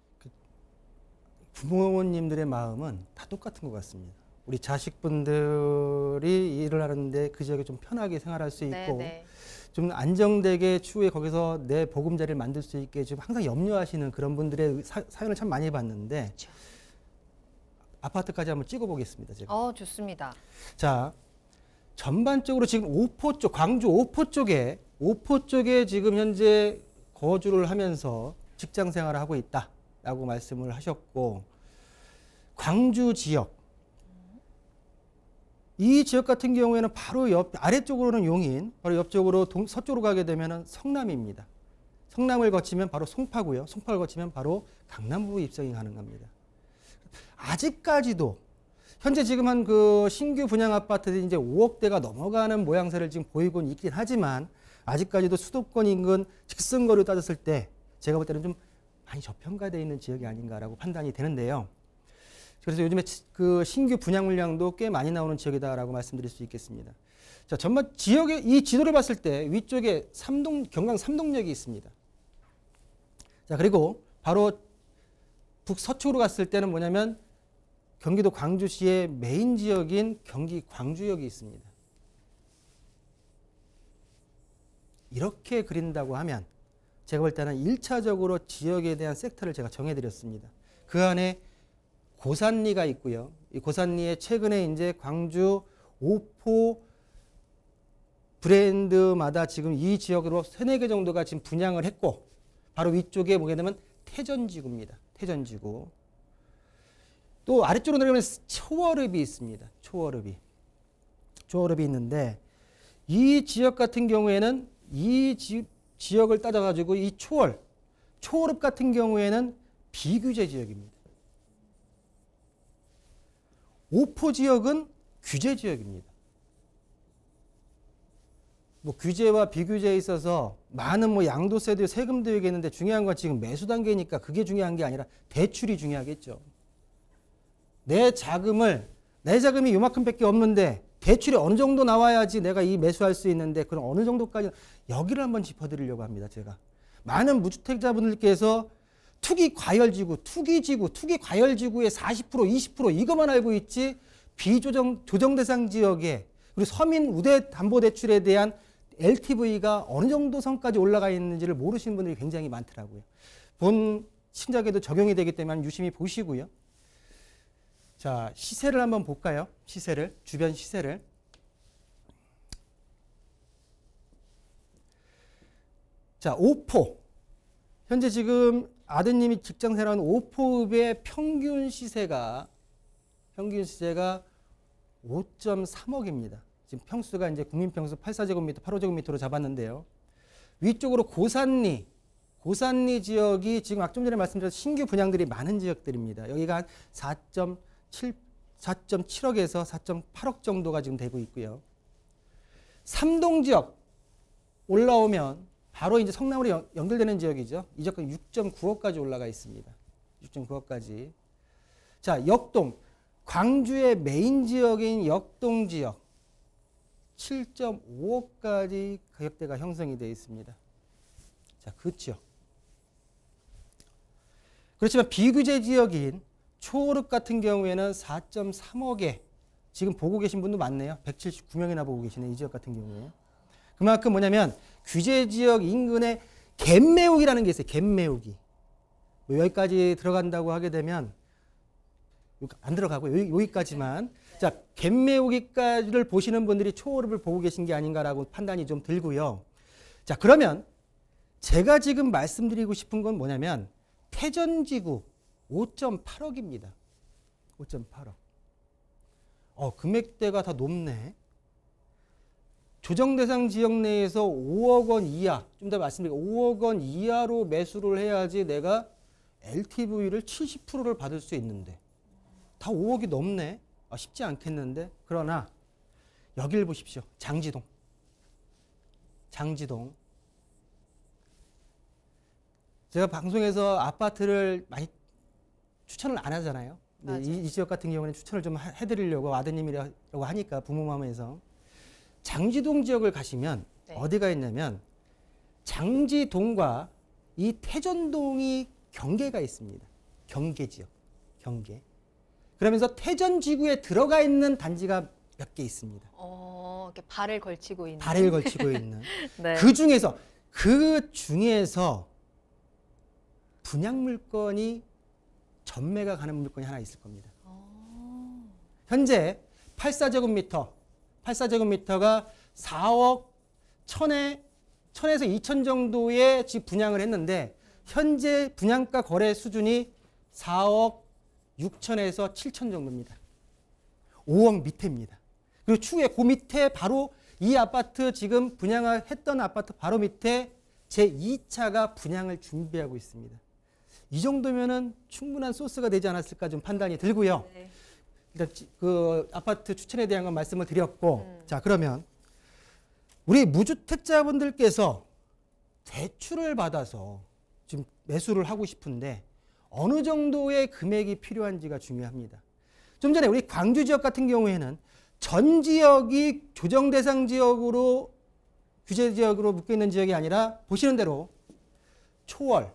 부모님들의 마음은 다 똑같은 것 같습니다. 우리 자식분들이 일을 하는데 그 지역에 좀 편하게 생활할 수 있고, 네네. 좀 안정되게 추후에 거기서 내 보금자리를 만들 수 있게 지금 항상 염려하시는 그런 분들의 사연을 참 많이 봤는데, 그렇죠. 아파트까지 한번 찍어보겠습니다. 제가. 좋습니다. 자, 전반적으로 지금 오포 쪽, 광주 오포 쪽에 지금 현재 거주를 하면서 직장 생활을 하고 있다라고 말씀을 하셨고, 광주 지역, 이 지역 같은 경우에는 바로 아래쪽으로는 용인, 바로 옆쪽으로 서쪽으로 가게 되면 성남입니다. 성남을 거치면 바로 송파고요. 송파를 거치면 바로 강남부 입성이 가능합니다. 아직까지도 현재 지금 한 그 신규 분양 아파트들이 이제 5억대가 넘어가는 모양새를 지금 보이곤 있긴 하지만, 아직까지도 수도권 인근 직선거리로 따졌을 때 제가 볼 때는 좀 많이 저평가되어 있는 지역이 아닌가라고 판단이 되는데요. 그래서 요즘에 그 신규 분양 물량도 꽤 많이 나오는 지역이다라고 말씀드릴 수 있겠습니다. 자, 전반 지역의 이 지도를 봤을 때 위쪽에 경강 삼동역이 있습니다. 자, 그리고 바로 북서쪽으로 갔을 때는 뭐냐면 경기도 광주시의 메인 지역인 경기 광주역이 있습니다. 이렇게 그린다고 하면 제가 볼 때는 1차적으로 지역에 대한 섹터를 제가 정해드렸습니다. 그 안에 고산리가 있고요. 이 고산리에 최근에 이제 광주 오포 브랜드마다 지금 이 지역으로 3-4개 정도가 지금 분양을 했고, 바로 위쪽에 보게 되면 태전지구입니다. 태전지구. 또 아래쪽으로 내려가면 초월읍이 있습니다. 초월읍이 있는데, 이 지역 같은 경우에는 이 지역을 따져가지고 이 초월읍 같은 경우에는 비규제 지역입니다. 오포 지역은 규제 지역입니다. 뭐 규제와 비규제에 있어서 많은 뭐 양도세도 세금도 얘기했는데, 중요한 건 지금 매수 단계니까 그게 중요한 게 아니라 대출이 중요하겠죠. 내 자금이 요만큼밖에 없는데 대출이 어느 정도 나와야지 내가 이 매수할 수 있는데, 그럼 어느 정도까지, 여기를 한번 짚어드리려고 합니다. 제가 많은 무주택자분들께서 투기 과열지구의 40%, 20% 이것만 알고 있지, 조정 대상 지역에 그리고 서민 우대 담보 대출에 대한 LTV가 어느 정도 선까지 올라가 있는지를 모르시는 분들이 굉장히 많더라고요. 본 신작에도 적용이 되기 때문에 유심히 보시고요. 자, 시세를 한번 볼까요? 주변 시세를. 자, 오포. 현재 지금 아드님이 직장 생활하는 오포읍의 평균 시세가 5.3억입니다. 지금 평수가 이제 국민평수 84제곱미터, 85제곱미터로 잡았는데요. 위쪽으로 고산리 지역이 지금 좀 전에 말씀드린 신규 분양들이 많은 지역들입니다. 여기가 한 4.7억에서 4.8억 정도가 지금 되고 있고요. 삼동 지역 올라오면 바로 이제 성남으로 연결되는 지역이죠. 이 지역은 6.9억까지 올라가 있습니다. 6.9억까지. 자, 역동. 광주의 메인 지역인 역동 지역 7.5억까지 가격대가 형성이 되어 있습니다. 자, 그 지역. 그렇지만 비규제 지역인 초월읍 같은 경우에는 4.3억에 지금 보고 계신 분도 많네요. 179명이나 보고 계시네, 이 지역 같은 경우에. 그만큼 뭐냐면 규제 지역 인근에 갭매우기라는 게 있어요. 갭매우기. 뭐 여기까지 들어간다고 하게 되면 안 들어가고 여기까지만. 자, 갭매우기까지를 보시는 분들이 초월읍을 보고 계신 게 아닌가라고 판단이 좀 들고요. 자, 그러면 제가 지금 말씀드리고 싶은 건 뭐냐면 태전지구 5.8억입니다. 5.8억. 금액대가 다 높네. 조정대상 지역 내에서 5억 원 이하, 좀 더 말씀드리고 5억 원 이하로 매수를 해야지 내가 LTV를 70%를 받을 수 있는데 다 5억이 넘네. 쉽지 않겠는데. 그러나 여길 보십시오. 장지동. 장지동. 제가 방송에서 아파트를 많이 추천을 안 하잖아요. 이 지역 같은 경우는 추천을 좀 해드리려고 아드님이라고 하니까 부모 마음에서. 장지동 지역을 가시면 네. 어디가 있냐면 장지동과 이 태전동이 경계가 있습니다. 경계 지역. 경계. 그러면서 태전지구에 들어가 있는 단지가 몇 개 있습니다. 이렇게 발을 걸치고 있는. 발을 걸치고 있는. 네. 그 중에서 분양 물건이 전매가 가는 물건이 하나 있을 겁니다. 현재 84제곱미터가 4억 1000에서 2000 정도의 집 분양을 했는데 현재 분양가 거래 수준이 4억 6천에서 7천 정도입니다. 5억 밑에입니다. 그리고 추후에 그 밑에 바로 이 아파트 지금 분양했던 아파트 바로 밑에 제2차가 분양을 준비하고 있습니다. 이 정도면은 충분한 소스가 되지 않았을까 좀 판단이 들고요. 네. 일단 그 아파트 추천에 대한 건 말씀을 드렸고, 자, 그러면 우리 무주택자분들께서 대출을 받아서 지금 매수를 하고 싶은데 어느 정도의 금액이 필요한지가 중요합니다. 좀 전에 우리 광주 지역 같은 경우에는 전 지역이 조정 대상 지역으로 규제 지역으로 묶여 있는 지역이 아니라 보시는 대로 초월,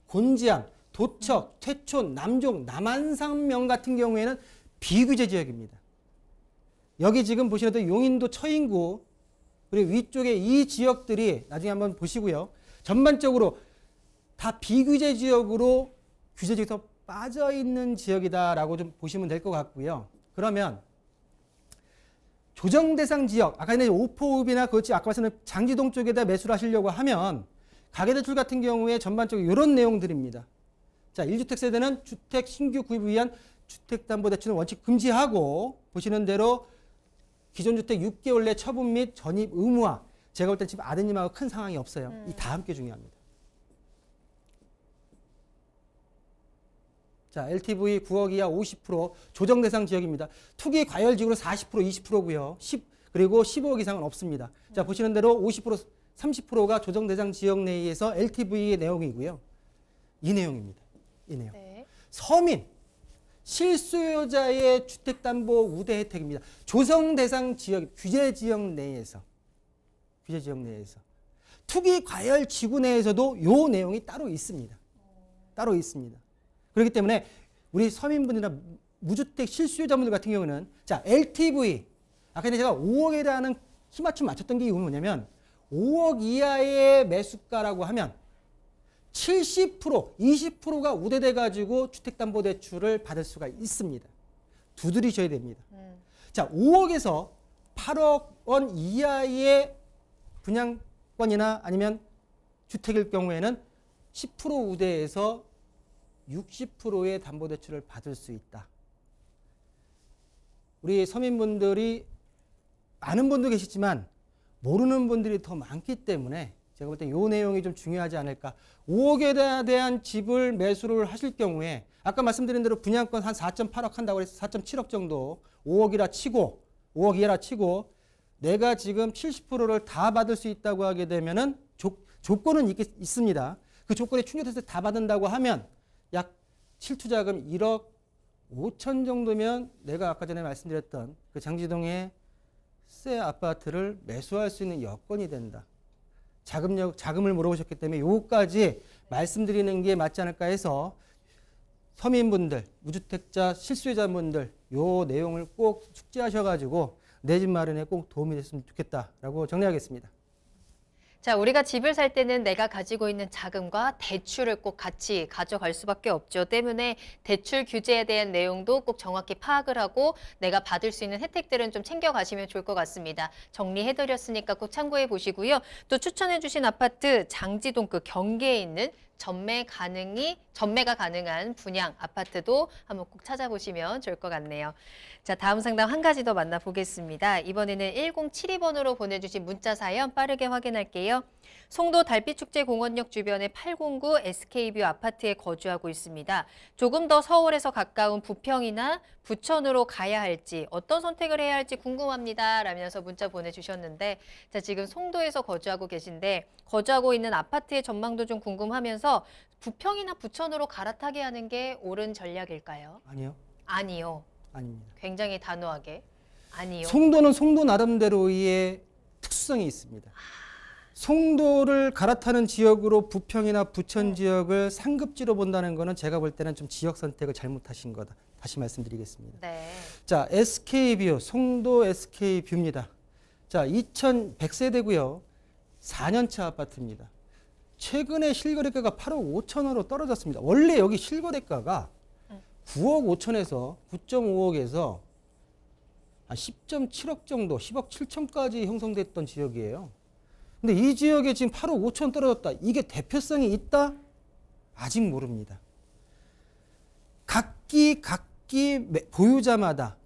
곤지암, 도척, 퇴촌, 남종, 남한산면 같은 경우에는 비규제 지역입니다. 여기 지금 보시는 대로 용인도 처인구 그리고 위쪽에 이 지역들이 나중에 한번 보시고요. 전반적으로 다 비규제 지역으로 규제 지역에서 빠져 있는 지역이다라고 좀 보시면 될 것 같고요. 그러면 조정 대상 지역, 아까 전에 오포읍이나 그렇지 아까 말씀드린 장지동 쪽에다 매수를 하시려고 하면 가계대출 같은 경우에 전반적으로 이런 내용들입니다. 자, 1주택 세대는 주택 신규 구입을 위한 주택담보대출은 원칙 금지하고 보시는 대로 기존 주택 6개월 내 처분 및 전입 의무화. 제가 볼 때 지금 아드님하고 큰 상황이 없어요. 이 다음 게 중요합니다. 자, LTV 9억 이하 50% 조정 대상 지역입니다. 투기 과열 지역으로 40%, 20%고요. 그리고 15억 이상은 없습니다. 자, 보시는 대로 50%, 30%가 조정 대상 지역 내에서 LTV의 내용이고요. 이 내용입니다. 이 내용. 네. 서민 실수요자의 주택담보 우대 혜택입니다. 조정 대상 지역, 규제 지역 내에서 투기 과열 지구 내에서도 요 내용이 따로 있습니다. 따로 있습니다. 그렇기 때문에 우리 서민분이나 무주택 실수요자분들 같은 경우는 자, LTV 아까 제가 5억에 대한 키맞춤 맞췄던 게 뭐냐면 5억 이하의 매수가라고 하면 70%, 20%가 우대돼 가지고 주택담보대출을 받을 수가 있습니다. 두드리셔야 됩니다. 자, 5억에서 8억 원 이하의 분양권이나 아니면 주택일 경우에는 10% 우대에서 60%의 담보대출을 받을 수 있다. 우리 서민분들이 많은 분도 계시지만 모르는 분들이 더 많기 때문에 제가 볼 때 이 내용이 좀 중요하지 않을까. 5억에 대한 집을 매수를 하실 경우에 아까 말씀드린 대로 분양권 한 4.8억 한다고 해서 4.7억 정도 5억 이하라 치고 내가 지금 70%를 다 받을 수 있다고 하게 되면은 조건은 있습니다. 그 조건에 충족해서 다 받는다고 하면 약 실투자금 1억 5천 정도면 내가 아까 전에 말씀드렸던 그 장지동의 새 아파트를 매수할 수 있는 여건이 된다. 자금을 물어보셨기 때문에 요거까지 말씀드리는 게 맞지 않을까 해서 서민분들, 무주택자, 실수요자분들 요 내용을 꼭 숙지하셔가지고 내 집 마련에 꼭 도움이 됐으면 좋겠다라고 정리하겠습니다. 자, 우리가 집을 살 때는 내가 가지고 있는 자금과 대출을 꼭 같이 가져갈 수밖에 없죠. 때문에 대출 규제에 대한 내용도 꼭 정확히 파악을 하고 내가 받을 수 있는 혜택들은 좀 챙겨가시면 좋을 것 같습니다. 정리해드렸으니까 꼭 참고해 보시고요. 또 추천해 주신 아파트 장지동 그 경계에 있는 전매가 가능한 분양 아파트도 한번 꼭 찾아보시면 좋을 것 같네요. 자, 다음 상담 한 가지 더 만나보겠습니다. 이번에는 1072번으로 보내주신 문자 사연 빠르게 확인할게요. 송도 달빛축제공원역 주변의 809 SK뷰 아파트에 거주하고 있습니다. 조금 더 서울에서 가까운 부평이나 부천으로 가야 할지 어떤 선택을 해야 할지 궁금합니다. 라면서 문자 보내주셨는데 자, 지금 송도에서 거주하고 계신데 거주하고 있는 아파트의 전망도 좀 궁금하면서 부평이나 부천으로 갈아타게 하는 게 옳은 전략일까요? 아니요. 아니요. 아닙니다. 굉장히 단호하게. 아니요. 송도는 송도 나름대로의 특수성이 있습니다. 송도를 갈아타는 지역으로 부평이나 부천 지역을 상급지로 본다는 거는 제가 볼 때는 좀 지역 선택을 잘못하신 거다. 다시 말씀드리겠습니다. 네. 자, SK뷰, 송도 SK뷰입니다. 자, 2100세대고요. 4년차 아파트입니다. 최근에 실거래가가 8억 5천으로 떨어졌습니다. 원래 여기 실거래가가 9억 5천에서 9.5억에서 한 10.7억 정도, 10억 7천까지 형성됐던 지역이에요. 근데 이 지역에 지금 8억 5천 떨어졌다. 이게 대표성이 있다? 아직 모릅니다. 각기 보유자마다,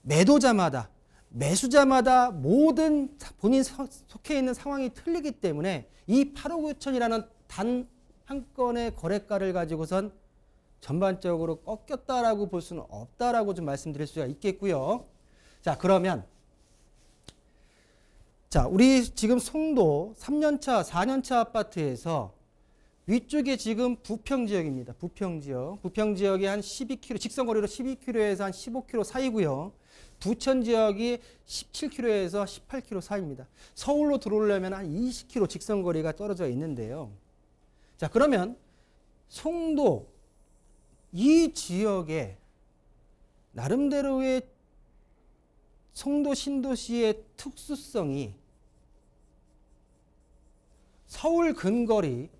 매도자마다, 매수자마다 모든 본인 속해 있는 상황이 틀리기 때문에 이 8억 5천이라는 단 한 건의 거래가를 가지고선 전반적으로 꺾였다라고 볼 수는 없다라고 좀 말씀드릴 수가 있겠고요. 자, 그러면 자, 우리 지금 송도 3년차, 4년차 아파트에서 위쪽에 지금 부평 지역입니다. 부평 지역. 부평 지역이 한 12km, 직선거리로 12km에서 한 15km 사이고요. 부천 지역이 17km에서 18km 사이입니다. 서울로 들어오려면 한 20km 직선거리가 떨어져 있는데요. 자, 그러면 송도 이 지역에 나름대로의 송도 신도시의 특수성이 서울 근거리인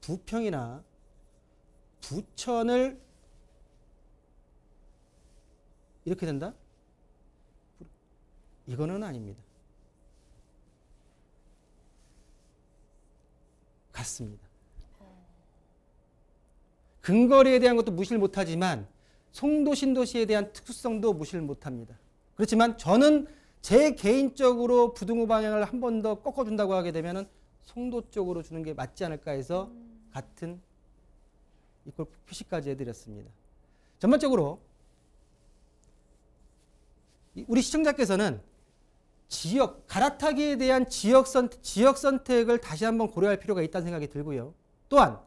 부평이나 부천을 이렇게 된다? 이거는 아닙니다. 같습니다. 근거리에 대한 것도 무시를 못하지만 송도 신도시에 대한 특수성도 무시를 못합니다. 그렇지만 저는 제 개인적으로 부등호 방향을 한 번 더 꺾어준다고 하게 되면 송도 쪽으로 주는 게 맞지 않을까 해서 같은 이걸 표시까지 해드렸습니다. 전반적으로 우리 시청자께서는 갈아타기에 대한 지역 선택을 다시 한번 고려할 필요가 있다는 생각이 들고요. 또한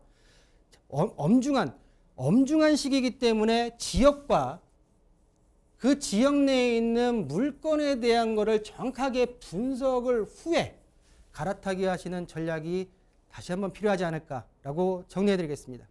엄중한 시기이기 때문에 지역과 그 지역 내에 있는 물건에 대한 것을 정확하게 분석을 후에 갈아타기 하시는 전략이 다시 한번 필요하지 않을까라고 정리해드리겠습니다.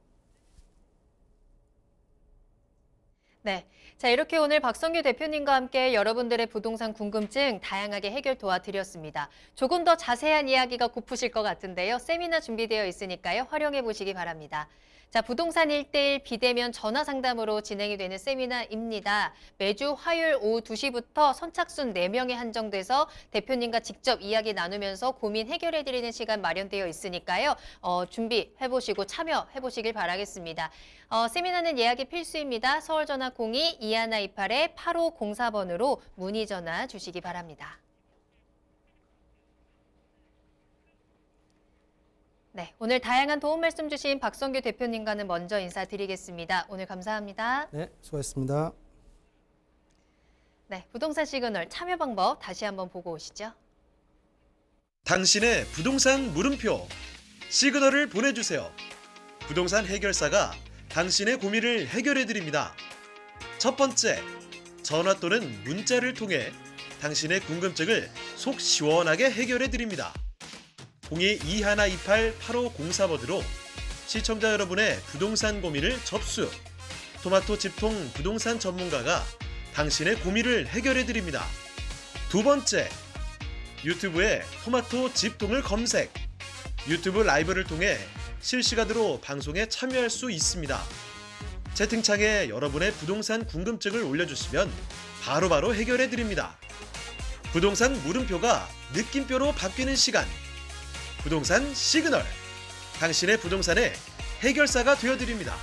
네. 자, 이렇게 오늘 박성규 대표님과 함께 여러분들의 부동산 궁금증 다양하게 해결 도와드렸습니다. 조금 더 자세한 이야기가 고프실 것 같은데요. 세미나 준비되어 있으니까요. 활용해 보시기 바랍니다. 자, 부동산 1:1 비대면 전화 상담으로 진행이 되는 세미나입니다. 매주 화요일 오후 2시부터 선착순 4명에 한정돼서 대표님과 직접 이야기 나누면서 고민 해결해드리는 시간 마련되어 있으니까요. 준비해보시고 참여해보시길 바라겠습니다. 세미나는 예약이 필수입니다. 서울전화 02-2128-8504번으로 문의 전화 주시기 바랍니다. 네, 오늘 다양한 도움 말씀 주신 박성규 대표님과는 먼저 인사드리겠습니다. 오늘 감사합니다. 네, 수고하셨습니다. 네, 부동산 시그널 참여 방법 다시 한번 보고 오시죠. 당신의 부동산 물음표 시그널을 보내주세요. 부동산 해결사가 당신의 고민을 해결해 드립니다. 첫 번째, 전화 또는 문자를 통해 당신의 궁금증을 속 시원하게 해결해 드립니다. 02-2128-8504번으로 시청자 여러분의 부동산 고민을 접수. 토마토 집통 부동산 전문가가 당신의 고민을 해결해 드립니다. 두 번째, 유튜브에 토마토 집통을 검색. 유튜브 라이브를 통해 실시간으로 방송에 참여할 수 있습니다. 채팅창에 여러분의 부동산 궁금증을 올려주시면 바로바로 해결해 드립니다. 부동산 물음표가 느낌표로 바뀌는 시간. 부동산 시그널. 당신의 부동산의 해결사가 되어드립니다.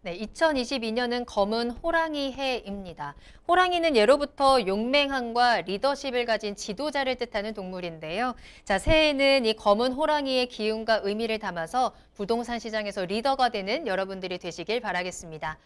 네, 2022년은 검은 호랑이 해입니다. 호랑이는 예로부터 용맹함과 리더십을 가진 지도자를 뜻하는 동물인데요. 자, 새해에는 이 검은 호랑이의 기운과 의미를 담아서 부동산 시장에서 리더가 되는 여러분들이 되시길 바라겠습니다.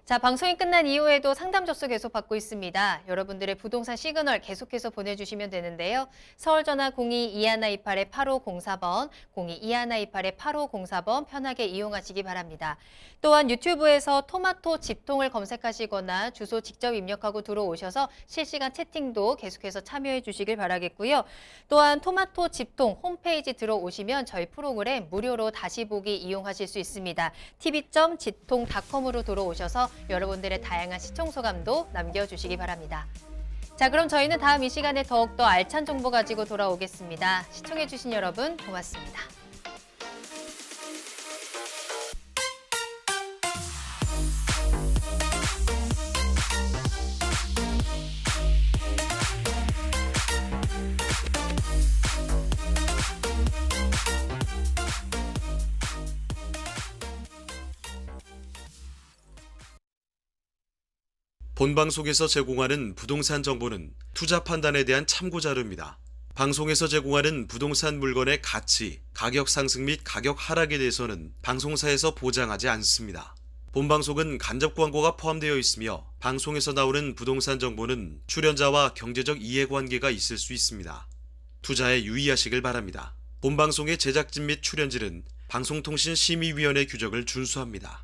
자, 방송이 끝난 이후에도 상담 접수 계속 받고 있습니다. 여러분들의 부동산 시그널 계속해서 보내주시면 되는데요. 서울 전화 02-2128-8504번, 02-2128-8504번 편하게 이용하시기 바랍니다. 또한 유튜브에서 토마토 집통을 검색하시거나 주소 직접 입력하고 들어오셔서 실시간 채팅도 계속해서 참여해 주시길 바라겠고요. 또한 토마토 집통 홈페이지 들어오시면 저희 프로그램 무료로 다시 보기 이용하실 수 있습니다. tv.집통.com으로 들어오셔서 여러분들의 다양한 시청 소감도 남겨주시기 바랍니다. 자, 그럼 저희는 다음 이 시간에 더욱더 알찬 정보 가지고 돌아오겠습니다. 시청해주신 여러분 고맙습니다. 본방송에서 제공하는 부동산 정보는 투자 판단에 대한 참고 자료입니다. 방송에서 제공하는 부동산 물건의 가치, 가격 상승 및 가격 하락에 대해서는 방송사에서 보장하지 않습니다. 본방송은 간접 광고가 포함되어 있으며 방송에서 나오는 부동산 정보는 출연자와 경제적 이해관계가 있을 수 있습니다. 투자에 유의하시길 바랍니다. 본방송의 제작진 및 출연진은 방송통신심의위원회 규정을 준수합니다.